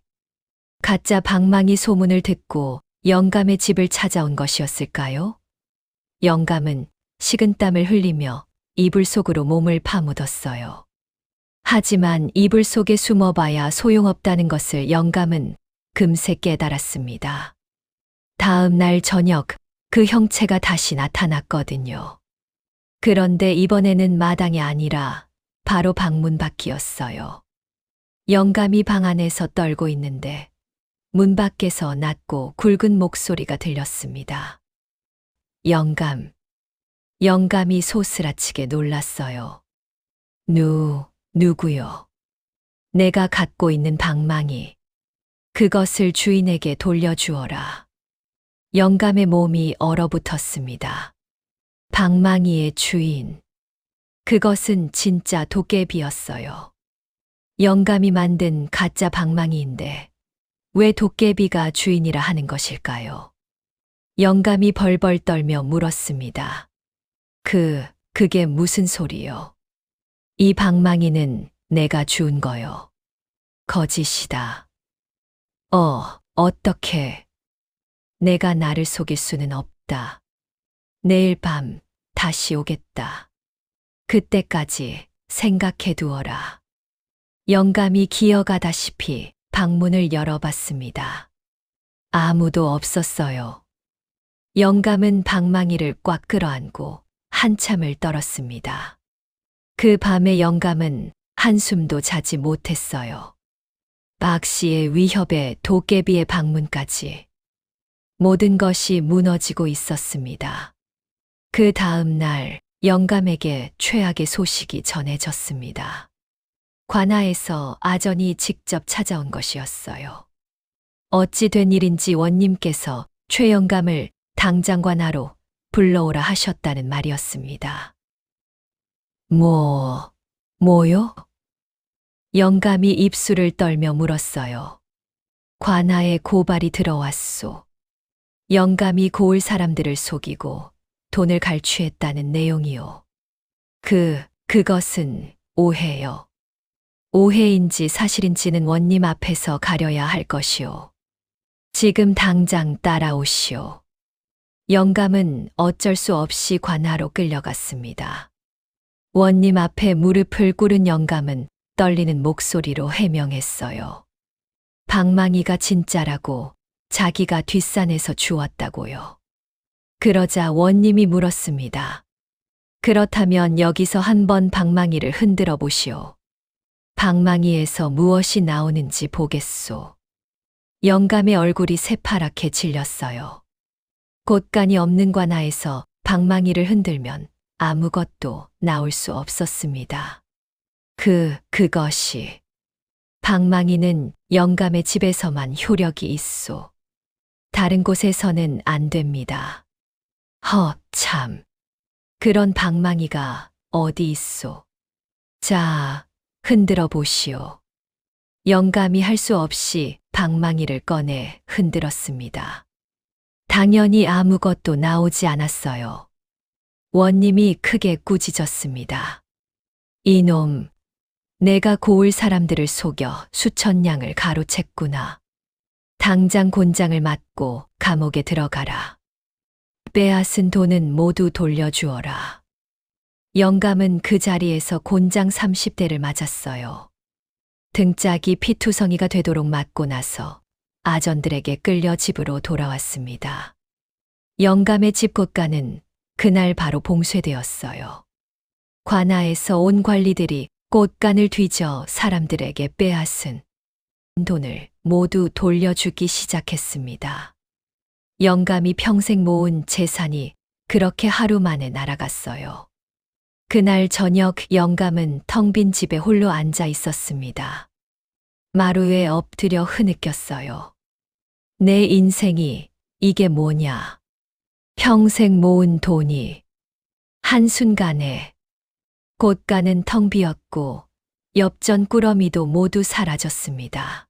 가짜 방망이 소문을 듣고 영감의 집을 찾아온 것이었을까요? 영감은 식은땀을 흘리며 이불 속으로 몸을 파묻었어요. 하지만 이불 속에 숨어봐야 소용없다는 것을 영감은 금세 깨달았습니다. 다음 날 저녁 그 형체가 다시 나타났거든요. 그런데 이번에는 마당이 아니라 바로 방문 밖이었어요. 영감이 방 안에서 떨고 있는데 문 밖에서 낮고 굵은 목소리가 들렸습니다. 영감이 소스라치게 놀랐어요. 누구요? 내가 갖고 있는 방망이. 그것을 주인에게 돌려주어라. 영감의 몸이 얼어붙었습니다. 방망이의 주인. 그것은 진짜 도깨비였어요. 영감이 만든 가짜 방망이인데 왜 도깨비가 주인이라 하는 것일까요? 영감이 벌벌 떨며 물었습니다. 그게 무슨 소리요? 이 방망이는 내가 주운 거요. 거짓이다. 어떻게? 내가 나를 속일 수는 없다. 내일 밤 다시 오겠다. 그때까지 생각해 두어라. 영감이 기어가다시피 방문을 열어봤습니다. 아무도 없었어요. 영감은 방망이를 꽉 끌어안고 한참을 떨었습니다. 그 밤에 영감은 한숨도 자지 못했어요. 박 씨의 위협에 도깨비의 방문까지 모든 것이 무너지고 있었습니다. 그 다음 날 영감에게 최악의 소식이 전해졌습니다. 관아에서 아전이 직접 찾아온 것이었어요. 어찌 된 일인지 원님께서 최영감을 당장 관아로 불러오라 하셨다는 말이었습니다. 뭐요? 영감이 입술을 떨며 물었어요. 관아에 고발이 들어왔소. 영감이 고을 사람들을 속이고 돈을 갈취했다는 내용이요. 그것은 오해요. 오해인지 사실인지는 원님 앞에서 가려야 할 것이오. 지금 당장 따라오시오. 영감은 어쩔 수 없이 관아로 끌려갔습니다. 원님 앞에 무릎을 꿇은 영감은 떨리는 목소리로 해명했어요. 방망이가 진짜라고 자기가 뒷산에서 주웠다고요. 그러자 원님이 물었습니다. 그렇다면 여기서 한번 방망이를 흔들어 보시오. 방망이에서 무엇이 나오는지 보겠소. 영감의 얼굴이 새파랗게 질렸어요. 곳간이 없는 관아에서 방망이를 흔들면 아무것도 나올 수 없었습니다. 그것이 방망이는 영감의 집에서만 효력이 있소. 다른 곳에서는 안 됩니다. 참. 그런 방망이가 어디 있소. 자, 흔들어 보시오. 영감이 할 수 없이 방망이를 꺼내 흔들었습니다. 당연히 아무것도 나오지 않았어요. 원님이 크게 꾸짖었습니다. 이놈, 내가 고을 사람들을 속여 수천 냥을 가로챘구나. 당장 곤장을 맞고 감옥에 들어가라. 빼앗은 돈은 모두 돌려주어라. 영감은 그 자리에서 곤장 30대를 맞았어요. 등짝이 피투성이가 되도록 맞고 나서 아전들에게 끌려 집으로 돌아왔습니다. 영감의 집 곳간은 그날 바로 봉쇄되었어요. 관아에서 온 관리들이 꽃간을 뒤져 사람들에게 빼앗은 돈을 모두 돌려주기 시작했습니다. 영감이 평생 모은 재산이 그렇게 하루 만에 날아갔어요. 그날 저녁 영감은 텅 빈 집에 홀로 앉아 있었습니다. 마루에 엎드려 흐느꼈어요. 내 인생이 이게 뭐냐. 평생 모은 돈이 한순간에 곳간은 텅 비었고 엽전 꾸러미도 모두 사라졌습니다.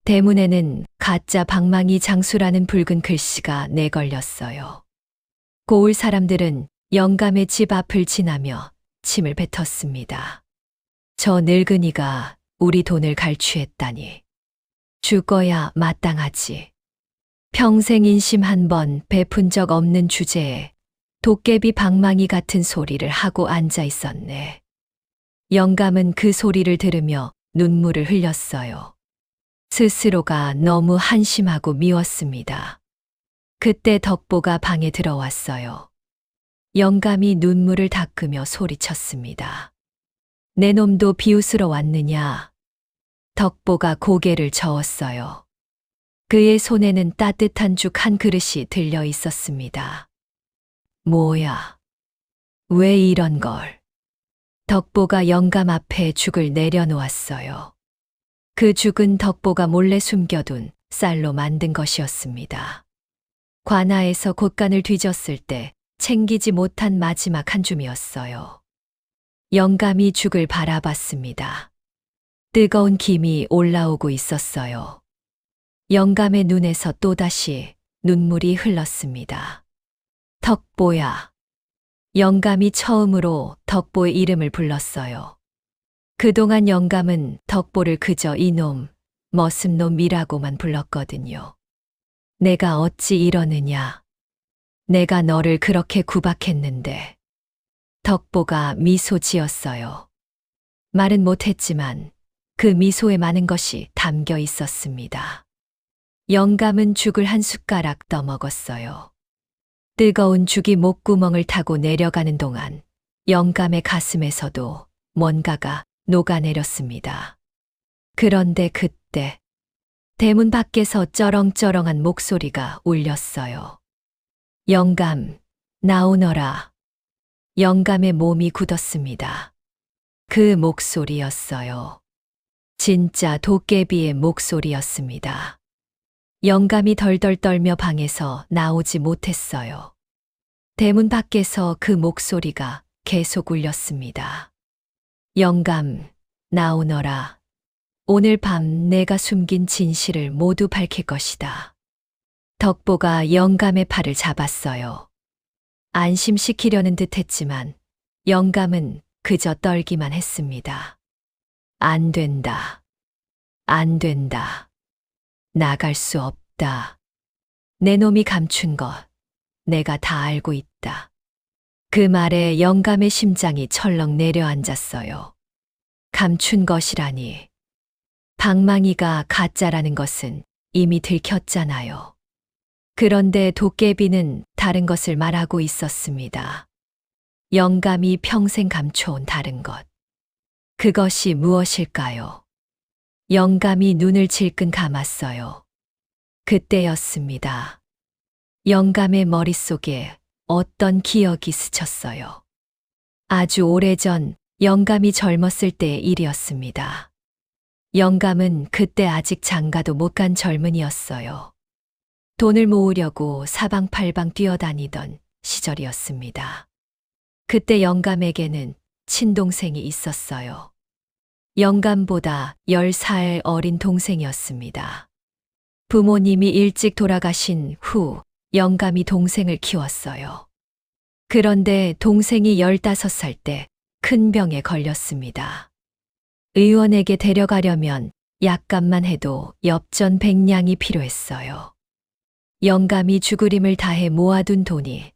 대문에는 가짜 방망이 장수라는 붉은 글씨가 내걸렸어요. 고을 사람들은 영감의 집 앞을 지나며 침을 뱉었습니다. 저 늙은이가 우리 돈을 갈취했다니. 죽어야 마땅하지. 평생 인심 한 번 베푼 적 없는 주제에 도깨비 방망이 같은 소리를 하고 앉아 있었네. 영감은 그 소리를 들으며 눈물을 흘렸어요. 스스로가 너무 한심하고 미웠습니다. 그때 덕보가 방에 들어왔어요. 영감이 눈물을 닦으며 소리쳤습니다. 내 놈도 비웃으러 왔느냐? 덕보가 고개를 저었어요. 그의 손에는 따뜻한 죽 한 그릇이 들려 있었습니다. 뭐야? 왜 이런 걸? 덕보가 영감 앞에 죽을 내려놓았어요. 그 죽은 덕보가 몰래 숨겨둔 쌀로 만든 것이었습니다. 관아에서 곳간을 뒤졌을 때 챙기지 못한 마지막 한 줌이었어요. 영감이 죽을 바라봤습니다. 뜨거운 김이 올라오고 있었어요. 영감의 눈에서 또다시 눈물이 흘렀습니다. 덕보야. 영감이 처음으로 덕보의 이름을 불렀어요. 그동안 영감은 덕보를 그저 이놈, 머슴놈이라고만 불렀거든요. 내가 어찌 이러느냐. 내가 너를 그렇게 구박했는데. 덕보가 미소 지었어요. 말은 못했지만 그 미소에 많은 것이 담겨 있었습니다. 영감은 죽을 한 숟가락 떠먹었어요. 뜨거운 죽이 목구멍을 타고 내려가는 동안 영감의 가슴에서도 뭔가가 녹아내렸습니다. 그런데 그때 대문 밖에서 쩌렁쩌렁한 목소리가 울렸어요. 영감, 나오너라. 영감의 몸이 굳었습니다. 그 목소리였어요. 진짜 도깨비의 목소리였습니다. 영감이 덜덜 떨며 방에서 나오지 못했어요. 대문 밖에서 그 목소리가 계속 울렸습니다. 영감, 나오너라. 오늘 밤 내가 숨긴 진실을 모두 밝힐 것이다. 덕보가 영감의 팔을 잡았어요. 안심시키려는 듯 했지만 영감은 그저 떨기만 했습니다. 안 된다. 안 된다. 나갈 수 없다. 내 놈이 감춘 것, 내가 다 알고 있다. 그 말에 영감의 심장이 철렁 내려앉았어요. 감춘 것이라니. 방망이가 가짜라는 것은 이미 들켰잖아요. 그런데 도깨비는 다른 것을 말하고 있었습니다. 영감이 평생 감춰온 다른 것. 그것이 무엇일까요? 영감이 눈을 질끈 감았어요. 그때였습니다. 영감의 머릿속에 어떤 기억이 스쳤어요. 아주 오래전 영감이 젊었을 때의 일이었습니다. 영감은 그때 아직 장가도 못 간 젊은이였어요. 돈을 모으려고 사방팔방 뛰어다니던 시절이었습니다. 그때 영감에게는 친동생이 있었어요. 영감보다 10살 어린 동생이었습니다. 부모님이 일찍 돌아가신 후 영감이 동생을 키웠어요. 그런데 동생이 15살 때 큰 병에 걸렸습니다. 의원에게 데려가려면 약값만 해도 엽전 100냥이 필요했어요. 영감이 죽으림을 다해 모아둔 돈이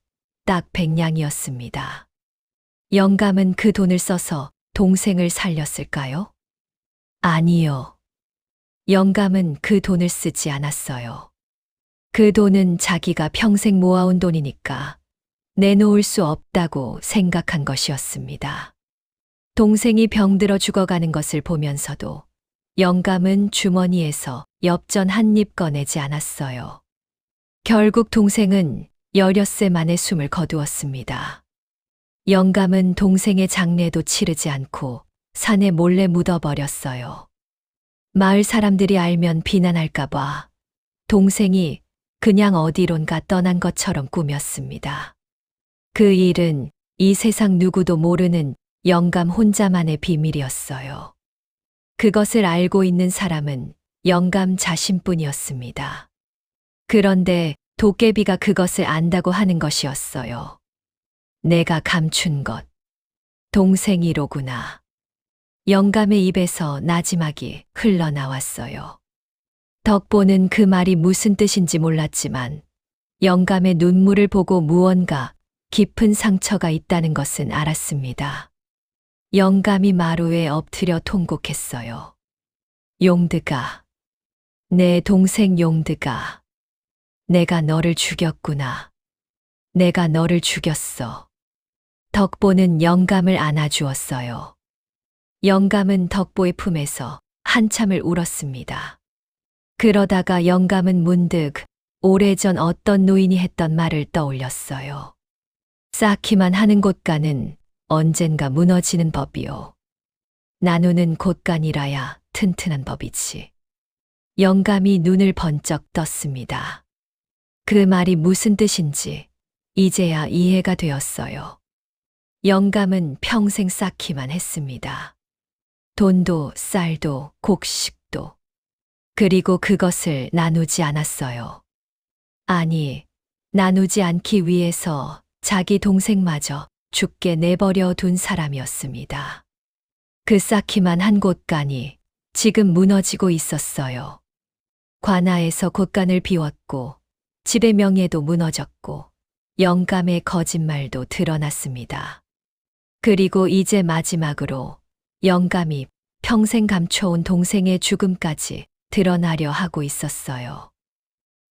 딱 100냥이었습니다. 영감은 그 돈을 써서 동생을 살렸을까요? 아니요. 영감은 그 돈을 쓰지 않았어요. 그 돈은 자기가 평생 모아온 돈이니까 내놓을 수 없다고 생각한 것이었습니다. 동생이 병들어 죽어가는 것을 보면서도 영감은 주머니에서 엽전 한 입 꺼내지 않았어요. 결국 동생은 여럿새 만에 숨을 거두었습니다. 영감은 동생의 장례도 치르지 않고 산에 몰래 묻어버렸어요. 마을 사람들이 알면 비난할까봐 동생이 그냥 어디론가 떠난 것처럼 꾸몄습니다. 그 일은 이 세상 누구도 모르는 영감 혼자만의 비밀이었어요. 그것을 알고 있는 사람은 영감 자신뿐이었습니다. 그런데 도깨비가 그것을 안다고 하는 것이었어요. 내가 감춘 것. 동생이로구나. 영감의 입에서 나지막이 흘러나왔어요. 덕보는 그 말이 무슨 뜻인지 몰랐지만 영감의 눈물을 보고 무언가 깊은 상처가 있다는 것은 알았습니다. 영감이 마루에 엎드려 통곡했어요. 용드가, 내 동생 용드가, 내가 너를 죽였구나. 내가 너를 죽였어. 덕보는 영감을 안아주었어요. 영감은 덕보의 품에서 한참을 울었습니다. 그러다가 영감은 문득 오래전 어떤 노인이 했던 말을 떠올렸어요. 쌓기만 하는 곳간은 언젠가 무너지는 법이요. 나누는 곳간이라야 튼튼한 법이지. 영감이 눈을 번쩍 떴습니다. 그 말이 무슨 뜻인지 이제야 이해가 되었어요. 영감은 평생 쌓기만 했습니다. 돈도 쌀도 곡식도. 그리고 그것을 나누지 않았어요. 아니, 나누지 않기 위해서 자기 동생마저 죽게 내버려 둔 사람이었습니다. 그 쌓기만 한 곳간이 지금 무너지고 있었어요. 관아에서 곳간을 비웠고 집의 명예도 무너졌고 영감의 거짓말도 드러났습니다. 그리고 이제 마지막으로 영감이 평생 감춰온 동생의 죽음까지 드러나려 하고 있었어요.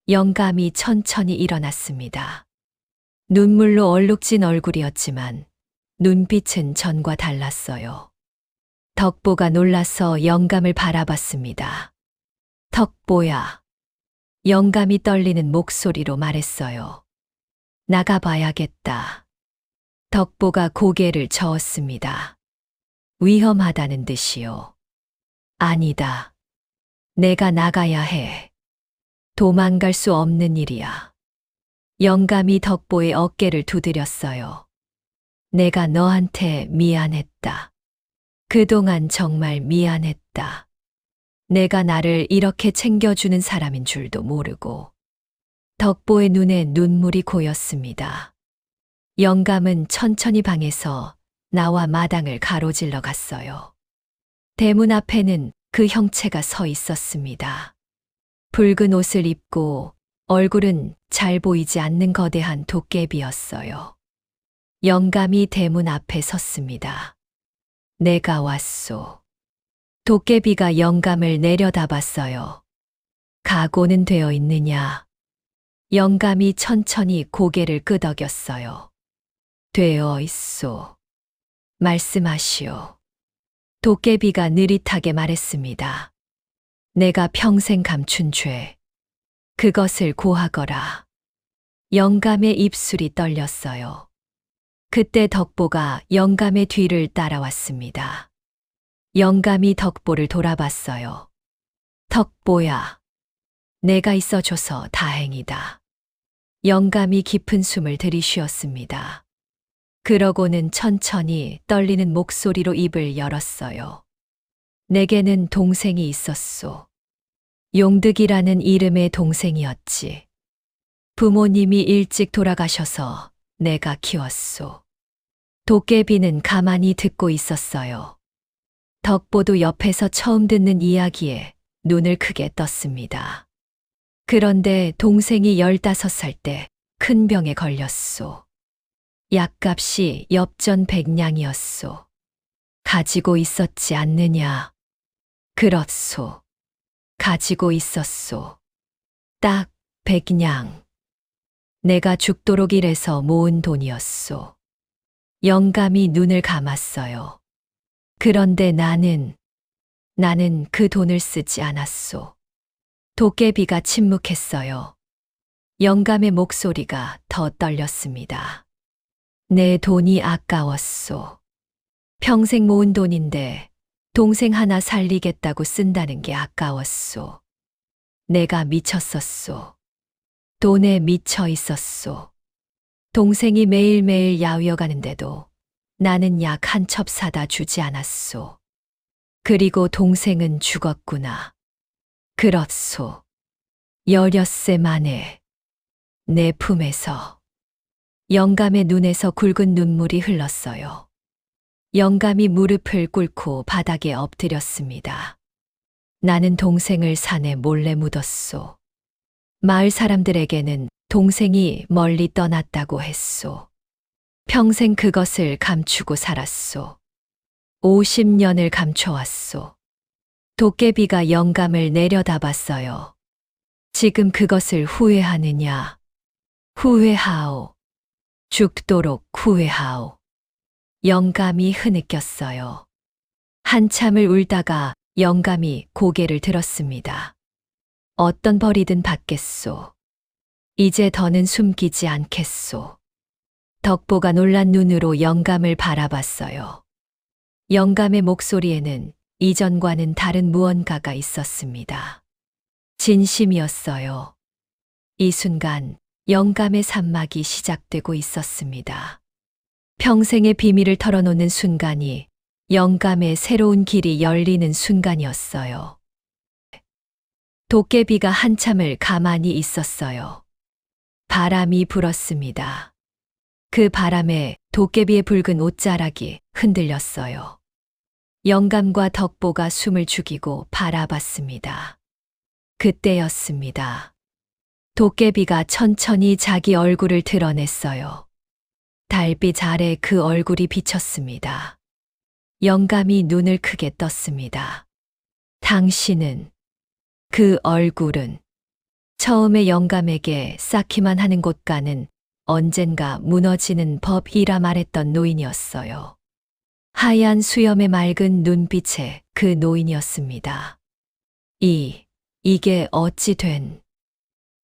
영감이 천천히 일어났습니다. 눈물로 얼룩진 얼굴이었지만 눈빛은 전과 달랐어요. 덕보가 놀라서 영감을 바라봤습니다. 덕보야. 영감이 떨리는 목소리로 말했어요. 나가봐야겠다. 덕보가 고개를 저었습니다. 위험하다는 듯이요. 아니다. 내가 나가야 해. 도망갈 수 없는 일이야. 영감이 덕보의 어깨를 두드렸어요. 내가 너한테 미안했다. 그동안 정말 미안했다. 내가 나를 이렇게 챙겨주는 사람인 줄도 모르고. 덕보의 눈에 눈물이 고였습니다. 영감은 천천히 방에서 나와 마당을 가로질러 갔어요. 대문 앞에는 그 형체가 서 있었습니다. 붉은 옷을 입고 얼굴은 잘 보이지 않는 거대한 도깨비였어요. 영감이 대문 앞에 섰습니다. 내가 왔소. 도깨비가 영감을 내려다봤어요. 각오는 되어 있느냐? 영감이 천천히 고개를 끄덕였어요. 되어 있소. 말씀하시오. 도깨비가 느릿하게 말했습니다. 내가 평생 감춘 죄. 그것을 고하거라. 영감의 입술이 떨렸어요. 그때 덕보가 영감의 뒤를 따라왔습니다. 영감이 덕보를 돌아봤어요. 덕보야, 내가 있어줘서 다행이다. 영감이 깊은 숨을 들이쉬었습니다. 그러고는 천천히 떨리는 목소리로 입을 열었어요. 내게는 동생이 있었소. 용득이라는 이름의 동생이었지. 부모님이 일찍 돌아가셔서 내가 키웠소. 도깨비는 가만히 듣고 있었어요. 덕보도 옆에서 처음 듣는 이야기에 눈을 크게 떴습니다. 그런데 동생이 15살 때 큰 병에 걸렸소. 약값이 엽전 100냥이었소. 가지고 있었지 않느냐? 그렇소. 가지고 있었소. 딱 100냥. 내가 죽도록 일해서 모은 돈이었소. 영감이 눈을 감았어요. 그런데 나는 그 돈을 쓰지 않았소. 도깨비가 침묵했어요. 영감의 목소리가 더 떨렸습니다. 내 돈이 아까웠소. 평생 모은 돈인데 동생 하나 살리겠다고 쓴다는 게 아까웠소. 내가 미쳤었소. 돈에 미쳐 있었소. 동생이 매일매일 야위어 가는데도 나는 약 한 첩 사다 주지 않았소. 그리고 동생은 죽었구나. 그렇소. 10세 만에 내 품에서. 영감의 눈에서 굵은 눈물이 흘렀어요. 영감이 무릎을 꿇고 바닥에 엎드렸습니다. 나는 동생을 산에 몰래 묻었소. 마을 사람들에게는 동생이 멀리 떠났다고 했소. 평생 그것을 감추고 살았소. 50년을 감춰왔소. 도깨비가 영감을 내려다봤어요. 지금 그것을 후회하느냐? 후회하오. 죽도록 후회하오. 영감이 흐느꼈어요. 한참을 울다가 영감이 고개를 들었습니다. 어떤 벌이든 받겠소. 이제 더는 숨기지 않겠소. 덕보가 놀란 눈으로 영감을 바라봤어요. 영감의 목소리에는 이전과는 다른 무언가가 있었습니다. 진심이었어요. 이 순간 영감의 산막이 시작되고 있었습니다. 평생의 비밀을 털어놓는 순간이 영감의 새로운 길이 열리는 순간이었어요. 도깨비가 한참을 가만히 있었어요. 바람이 불었습니다. 그 바람에 도깨비의 붉은 옷자락이 흔들렸어요. 영감과 덕보가 숨을 죽이고 바라봤습니다. 그때였습니다. 도깨비가 천천히 자기 얼굴을 드러냈어요. 달빛 아래 그 얼굴이 비쳤습니다. 영감이 눈을 크게 떴습니다. 당신은, 그 얼굴은 처음에 영감에게 쌓기만 하는 곳가는 언젠가 무너지는 법이라 말했던 노인이었어요. 하얀 수염의 맑은 눈빛의 그 노인이었습니다. 이게 어찌 된,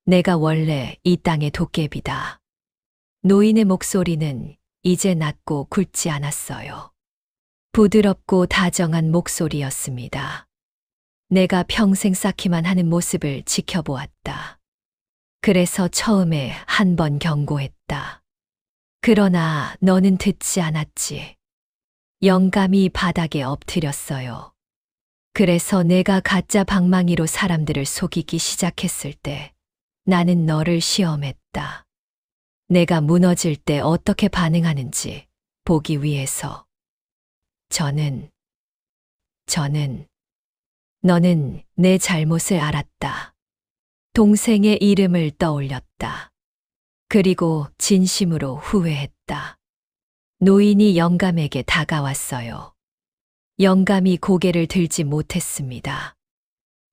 내가 원래 이 땅의 도깨비다. 노인의 목소리는 이제 낮고 굵지 않았어요. 부드럽고 다정한 목소리였습니다. 내가 평생 쌓기만 하는 모습을 지켜보았다. 그래서 처음에 한 번 경고했다. 그러나 너는 듣지 않았지. 영감이 바닥에 엎드렸어요. 그래서 내가 가짜 방망이로 사람들을 속이기 시작했을 때 나는 너를 시험했다. 내가 무너질 때 어떻게 반응하는지 보기 위해서. 너는 내 잘못을 알았다. 동생의 이름을 떠올렸다. 그리고 진심으로 후회했다. 노인이 영감에게 다가왔어요. 영감이 고개를 들지 못했습니다.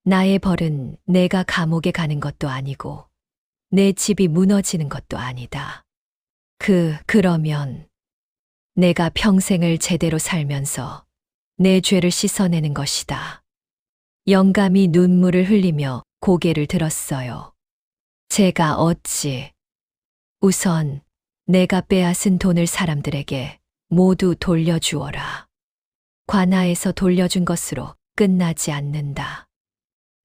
나의 벌은 내가 감옥에 가는 것도 아니고 내 집이 무너지는 것도 아니다. 그러면 내가 평생을 제대로 살면서 내 죄를 씻어내는 것이다. 영감이 눈물을 흘리며 고개를 들었어요. 제가 어찌, 우선 내가 빼앗은 돈을 사람들에게 모두 돌려주어라. 관아에서 돌려준 것으로 끝나지 않는다.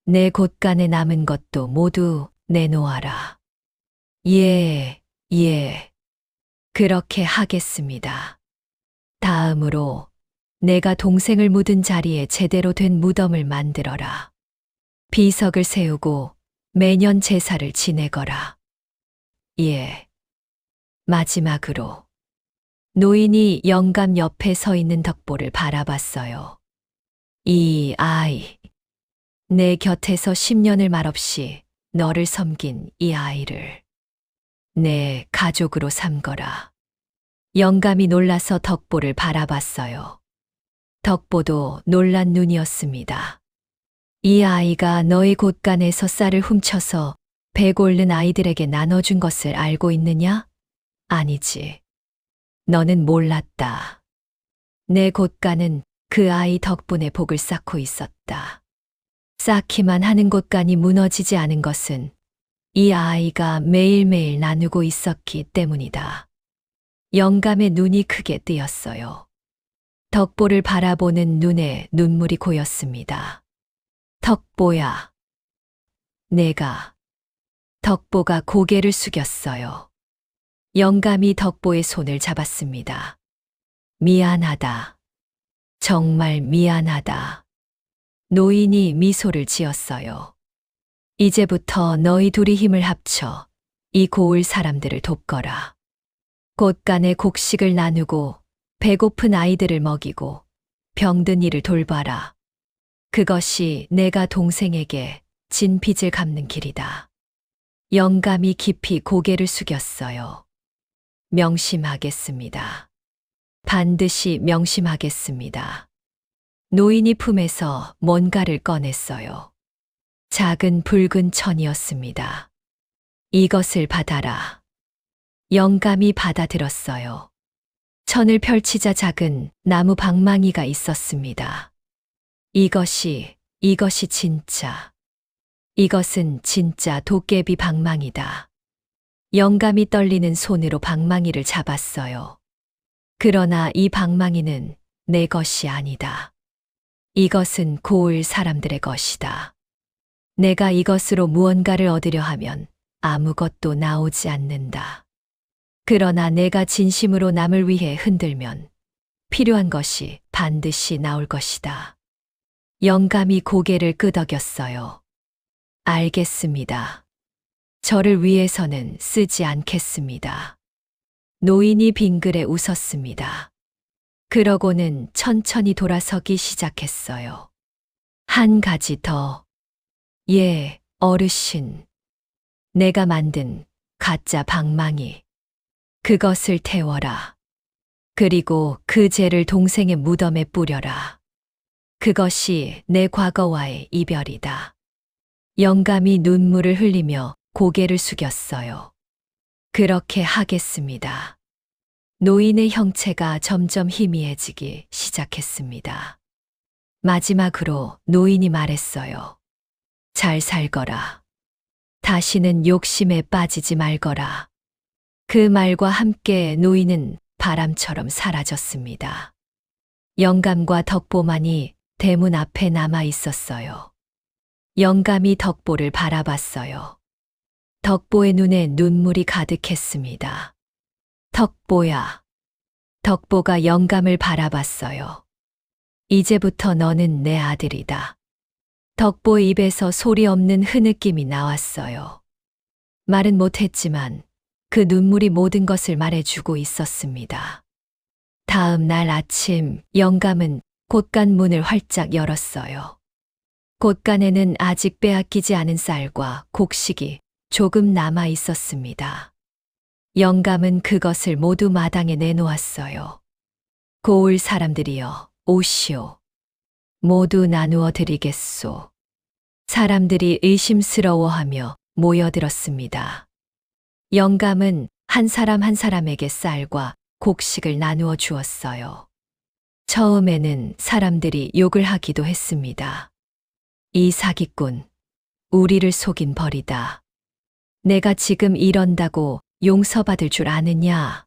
내 곳간에 남은 것도 모두 내놓아라. 예, 예. 그렇게 하겠습니다. 다음으로 내가 동생을 묻은 자리에 제대로 된 무덤을 만들어라. 비석을 세우고 매년 제사를 지내거라. 예. 마지막으로 노인이 영감 옆에 서 있는 덕보를 바라봤어요. 이 아이, 내 곁에서 10년을 말없이 너를 섬긴 이 아이를 내 가족으로 삼거라. 영감이 놀라서 덕보를 바라봤어요. 덕보도 놀란 눈이었습니다. 이 아이가 너의 곳간에서 쌀을 훔쳐서 배고 옳는 아이들에게 나눠준 것을 알고 있느냐? 아니지. 너는 몰랐다. 내 곳간은 그 아이 덕분에 복을 쌓고 있었다. 쌓기만 하는 곳간이 무너지지 않은 것은 이 아이가 매일매일 나누고 있었기 때문이다. 영감의 눈이 크게 뜨였어요. 덕보를 바라보는 눈에 눈물이 고였습니다. 덕보야. 덕보가 고개를 숙였어요. 영감이 덕보의 손을 잡았습니다. 미안하다. 정말 미안하다. 노인이 미소를 지었어요. 이제부터 너희 둘이 힘을 합쳐 이 고을 사람들을 돕거라. 곳간에 곡식을 나누고 배고픈 아이들을 먹이고 병든 이를 돌봐라. 그것이 내가 동생에게 진 빚을 갚는 길이다. 영감이 깊이 고개를 숙였어요. 명심하겠습니다. 반드시 명심하겠습니다. 노인이 품에서 뭔가를 꺼냈어요. 작은 붉은 천이었습니다. 이것을 받아라. 영감이 받아들었어요. 천을 펼치자 작은 나무 방망이가 있었습니다. 이것이 진짜. 이것은 진짜 도깨비 방망이다. 영감이 떨리는 손으로 방망이를 잡았어요. 그러나 이 방망이는 내 것이 아니다. 이것은 고을 사람들의 것이다. 내가 이것으로 무언가를 얻으려 하면 아무것도 나오지 않는다. 그러나 내가 진심으로 남을 위해 흔들면 필요한 것이 반드시 나올 것이다. 영감이 고개를 끄덕였어요. 알겠습니다. 저를 위해서는 쓰지 않겠습니다. 노인이 빙그레 웃었습니다. 그러고는 천천히 돌아서기 시작했어요. 한 가지 더. 예, 어르신. 내가 만든 가짜 방망이. 그것을 태워라. 그리고 그 재를 동생의 무덤에 뿌려라. 그것이 내 과거와의 이별이다. 영감이 눈물을 흘리며 고개를 숙였어요. 그렇게 하겠습니다. 노인의 형체가 점점 희미해지기 시작했습니다. 마지막으로 노인이 말했어요. 잘 살거라. 다시는 욕심에 빠지지 말거라. 그 말과 함께 노인은 바람처럼 사라졌습니다. 영감과 덕보만이 대문 앞에 남아 있었어요. 영감이 덕보를 바라봤어요. 덕보의 눈에 눈물이 가득했습니다. 덕보야. 덕보가 영감을 바라봤어요. 이제부터 너는 내 아들이다. 덕보의 입에서 소리 없는 흐느낌이 나왔어요. 말은 못했지만 그 눈물이 모든 것을 말해주고 있었습니다. 다음 날 아침 영감은 곳간 문을 활짝 열었어요. 곳간에는 아직 빼앗기지 않은 쌀과 곡식이 조금 남아 있었습니다. 영감은 그것을 모두 마당에 내놓았어요. 고을 사람들이여, 오시오. 모두 나누어 드리겠소. 사람들이 의심스러워하며 모여들었습니다. 영감은 한 사람 한 사람에게 쌀과 곡식을 나누어 주었어요. 처음에는 사람들이 욕을 하기도 했습니다. 이 사기꾼, 우리를 속인 벌이다. 내가 지금 이런다고 용서받을 줄 아느냐?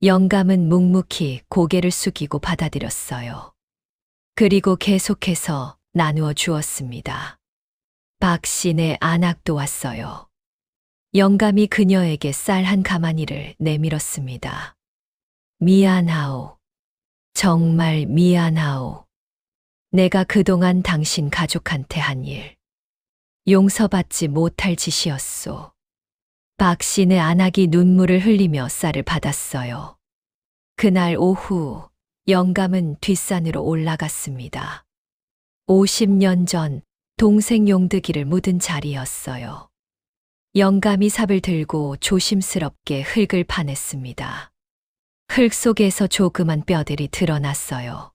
영감은 묵묵히 고개를 숙이고 받아들였어요. 그리고 계속해서 나누어 주었습니다. 박씨네 안악도 왔어요. 영감이 그녀에게 쌀 한 가마니를 내밀었습니다. 미안하오. 정말 미안하오. 내가 그동안 당신 가족한테 한 일, 용서받지 못할 짓이었소. 박씨네 안악이 눈물을 흘리며 쌀을 받았어요. 그날 오후 영감은 뒷산으로 올라갔습니다. 50년 전 동생 용득이를 묻은 자리였어요. 영감이 삽을 들고 조심스럽게 흙을 파냈습니다. 흙 속에서 조그만 뼈들이 드러났어요.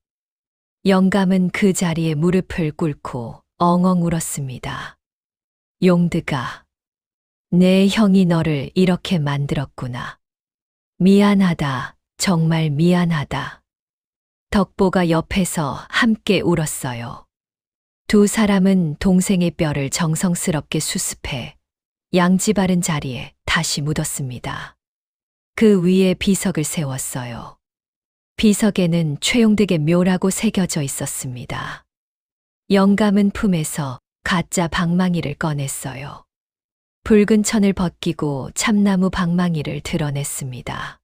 영감은 그 자리에 무릎을 꿇고 엉엉 울었습니다. 용득아, 내 형이 너를 이렇게 만들었구나. 미안하다, 정말 미안하다. 덕보가 옆에서 함께 울었어요. 두 사람은 동생의 뼈를 정성스럽게 수습해 양지 바른 자리에 다시 묻었습니다. 그 위에 비석을 세웠어요. 비석에는 최용득의 묘라고 새겨져 있었습니다. 영감은 품에서 가짜 방망이를 꺼냈어요. 붉은 천을 벗기고 참나무 방망이를 드러냈습니다.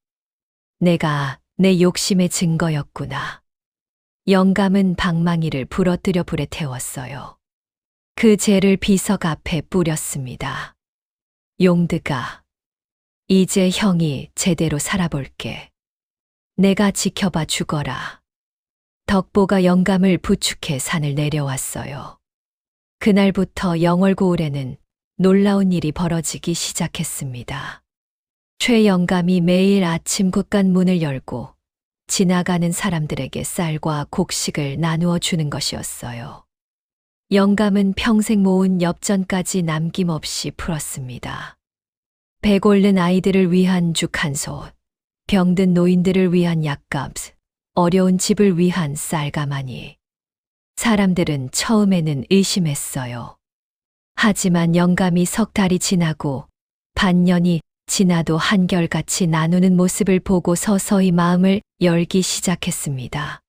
내가 내 욕심의 증거였구나. 영감은 방망이를 부러뜨려 불에 태웠어요. 그 재를 비석 앞에 뿌렸습니다. 용득아, 이제 형이 제대로 살아볼게. 내가 지켜봐 주거라. 덕보가 영감을 부축해 산을 내려왔어요. 그날부터 영월고을에는 놀라운 일이 벌어지기 시작했습니다. 최영감이 매일 아침 곳간 문을 열고 지나가는 사람들에게 쌀과 곡식을 나누어 주는 것이었어요. 영감은 평생 모은 엽전까지 남김없이 풀었습니다. 배 곪는 아이들을 위한 죽 한 솥, 병든 노인들을 위한 약값, 어려운 집을 위한 쌀가마니. 사람들은 처음에는 의심했어요. 하지만 영감이 석 달이 지나고 반년이 지나도 한결같이 나누는 모습을 보고 서서히 마음을 열기 시작했습니다.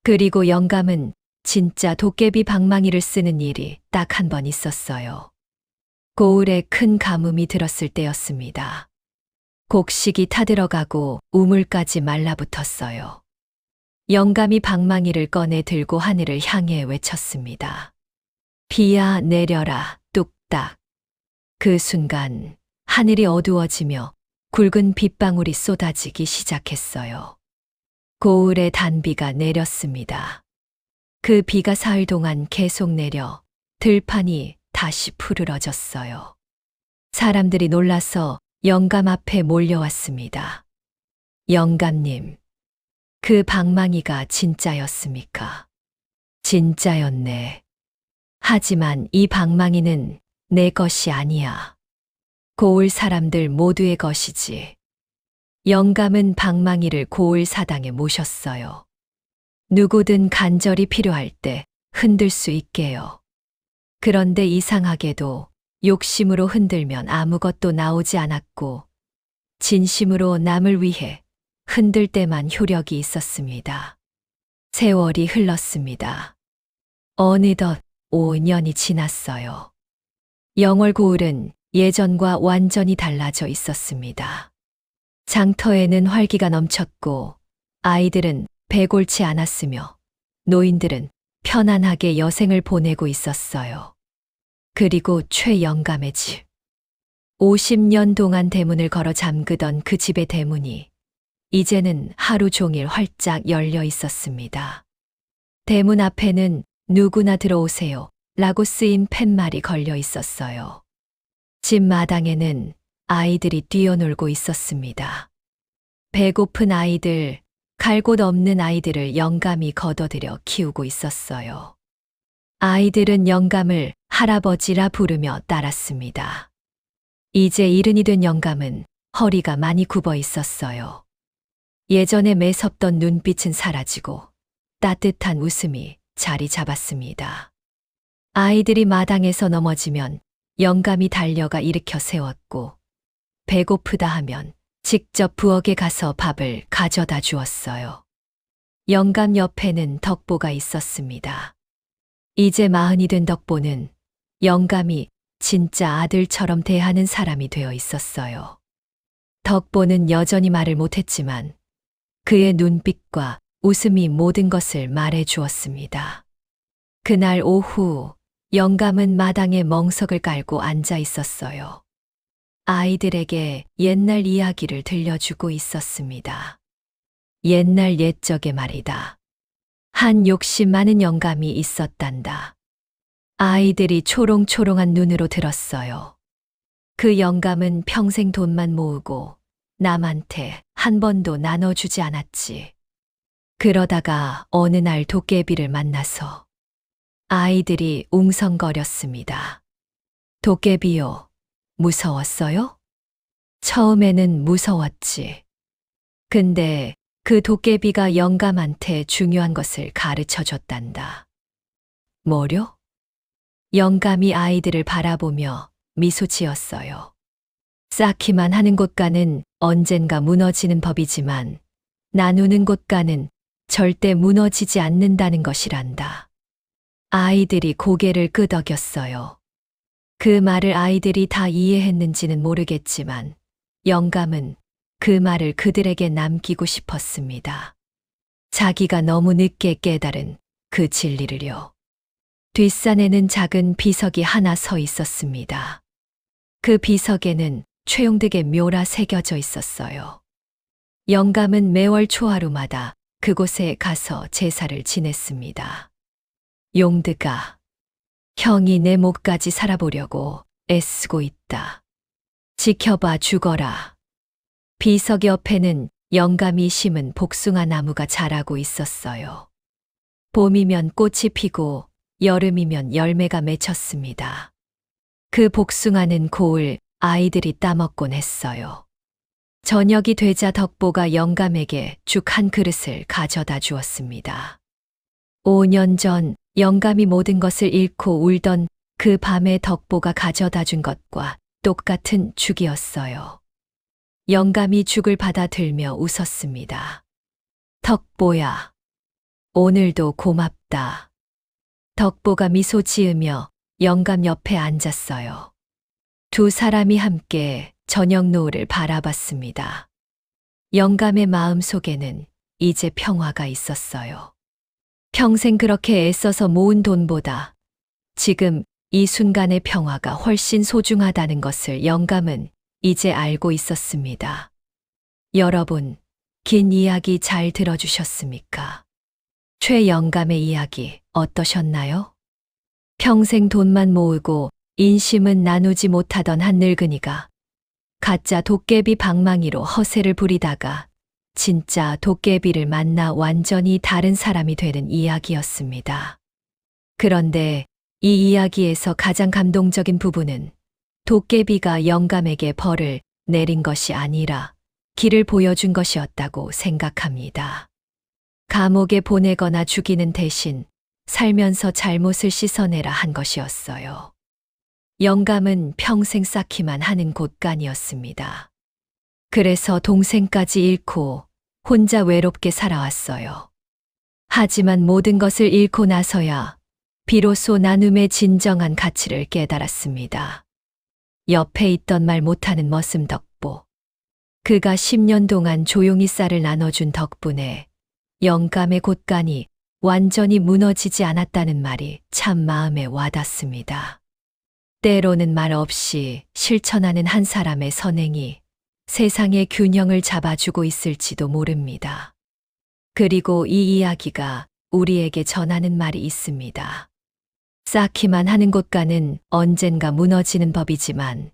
그리고 영감은 진짜 도깨비 방망이를 쓰는 일이 딱 한 번 있었어요. 고을에 큰 가뭄이 들었을 때였습니다. 곡식이 타들어가고 우물까지 말라붙었어요. 영감이 방망이를 꺼내 들고 하늘을 향해 외쳤습니다. 비야 내려라, 뚝딱. 그 순간 하늘이 어두워지며 굵은 빗방울이 쏟아지기 시작했어요. 고을에 단비가 내렸습니다. 그 비가 사흘 동안 계속 내려 들판이 다시 푸르러졌어요. 사람들이 놀라서 영감 앞에 몰려왔습니다. 영감님, 그 방망이가 진짜였습니까? 진짜였네. 하지만 이 방망이는 내 것이 아니야. 고을 사람들 모두의 것이지. 영감은 방망이를 고을 사당에 모셨어요. 누구든 간절히 필요할 때 흔들 수 있게요. 그런데 이상하게도 욕심으로 흔들면 아무것도 나오지 않았고 진심으로 남을 위해 흔들 때만 효력이 있었습니다. 세월이 흘렀습니다. 어느덧 5년이 지났어요. 영월고을은 예전과 완전히 달라져 있었습니다. 장터에는 활기가 넘쳤고 아이들은 배골치 않았으며 노인들은 편안하게 여생을 보내고 있었어요. 그리고 최영감의 집. 50년 동안 대문을 걸어 잠그던 그 집의 대문이 이제는 하루 종일 활짝 열려 있었습니다. 대문 앞에는 누구나 들어오세요 라고 쓰인 팻말이 걸려 있었어요. 집 마당에는 아이들이 뛰어놀고 있었습니다. 배고픈 아이들, 갈 곳 없는 아이들을 영감이 걷어들여 키우고 있었어요. 아이들은 영감을 할아버지라 부르며 따랐습니다. 이제 이른이 된 영감은 허리가 많이 굽어 있었어요. 예전에 매섭던 눈빛은 사라지고 따뜻한 웃음이 자리 잡았습니다. 아이들이 마당에서 넘어지면 영감이 달려가 일으켜 세웠고 배고프다 하면 직접 부엌에 가서 밥을 가져다 주었어요. 영감 옆에는 덕보가 있었습니다. 이제 40이 된 덕보는 영감이 진짜 아들처럼 대하는 사람이 되어 있었어요. 덕보는 여전히 말을 못했지만 그의 눈빛과 웃음이 모든 것을 말해 주었습니다. 그날 오후 영감은 마당에 멍석을 깔고 앉아 있었어요. 아이들에게 옛날 이야기를 들려주고 있었습니다. 옛날 옛적의 말이다. 한 욕심 많은 영감이 있었단다. 아이들이 초롱초롱한 눈으로 들었어요. 그 영감은 평생 돈만 모으고 남한테 한 번도 나눠주지 않았지. 그러다가 어느 날 도깨비를 만나서 아이들이 웅성거렸습니다. 도깨비요, 무서웠어요? 처음에는 무서웠지. 근데 그 도깨비가 영감한테 중요한 것을 가르쳐 줬단다. 뭐려? 영감이 아이들을 바라보며 미소 지었어요. 쌓기만 하는 곳가는 언젠가 무너지는 법이지만 나누는 곳가는 절대 무너지지 않는다는 것이란다. 아이들이 고개를 끄덕였어요. 그 말을 아이들이 다 이해했는지는 모르겠지만 영감은 그 말을 그들에게 남기고 싶었습니다. 자기가 너무 늦게 깨달은 그 진리를요. 뒷산에는 작은 비석이 하나 서 있었습니다. 그 비석에는 최용득의 묘라 새겨져 있었어요. 영감은 매월 초하루마다 그곳에 가서 제사를 지냈습니다. 용득아, 형이 내 목까지 살아보려고 애쓰고 있다. 지켜봐 주거라. 비석 옆에는 영감이 심은 복숭아 나무가 자라고 있었어요. 봄이면 꽃이 피고 여름이면 열매가 맺혔습니다. 그 복숭아는 고을 아이들이 따먹곤 했어요. 저녁이 되자 덕보가 영감에게 죽 한 그릇을 가져다 주었습니다. 5년 전 영감이 모든 것을 잃고 울던 그 밤에 덕보가 가져다 준 것과 똑같은 죽이었어요. 영감이 죽을 받아들며 웃었습니다. 덕보야, 오늘도 고맙다. 덕보가 미소 지으며 영감 옆에 앉았어요. 두 사람이 함께 저녁 노을을 바라봤습니다. 영감의 마음 속에는 이제 평화가 있었어요. 평생 그렇게 애써서 모은 돈보다 지금 이 순간의 평화가 훨씬 소중하다는 것을 영감은 이제 알고 있었습니다. 여러분, 긴 이야기 잘 들어주셨습니까? 최영감의 이야기 어떠셨나요? 평생 돈만 모으고 인심은 나누지 못하던 한 늙은이가 가짜 도깨비 방망이로 허세를 부리다가 진짜 도깨비를 만나 완전히 다른 사람이 되는 이야기였습니다. 그런데 이 이야기에서 가장 감동적인 부분은 도깨비가 영감에게 벌을 내린 것이 아니라 길을 보여준 것이었다고 생각합니다. 감옥에 보내거나 죽이는 대신 살면서 잘못을 씻어내라 한 것이었어요. 영감은 평생 쌓기만 하는 곳간이었습니다. 그래서 동생까지 잃고 혼자 외롭게 살아왔어요. 하지만 모든 것을 잃고 나서야 비로소 나눔의 진정한 가치를 깨달았습니다. 옆에 있던 말 못하는 머슴 덕보. 그가 10년 동안 조용히 쌀을 나눠준 덕분에 영감의 곳간이 완전히 무너지지 않았다는 말이 참 마음에 와닿습니다. 때로는 말 없이 실천하는 한 사람의 선행이 세상의 균형을 잡아주고 있을지도 모릅니다. 그리고 이 이야기가 우리에게 전하는 말이 있습니다. 쌓기만 하는 곳간은 언젠가 무너지는 법이지만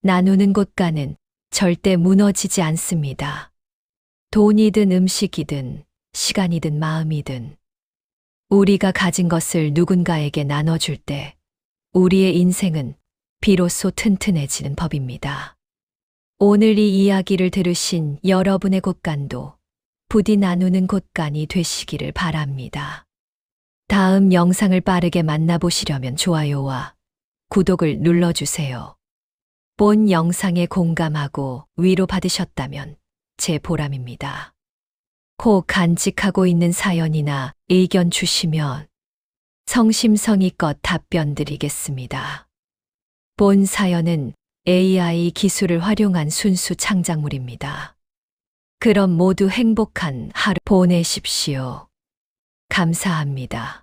나누는 곳간은 절대 무너지지 않습니다. 돈이든 음식이든 시간이든 마음이든 우리가 가진 것을 누군가에게 나눠줄 때 우리의 인생은 비로소 튼튼해지는 법입니다. 오늘 이 이야기를 들으신 여러분의 곳간도 부디 나누는 곳간이 되시기를 바랍니다. 다음 영상을 빠르게 만나보시려면 좋아요와 구독을 눌러주세요. 본 영상에 공감하고 위로받으셨다면 제 보람입니다. 혹 간직하고 있는 사연이나 의견 주시면 성심성의껏 답변 드리겠습니다. 본 사연은 AI 기술을 활용한 순수 창작물입니다. 그럼 모두 행복한 하루 보내십시오. 감사합니다.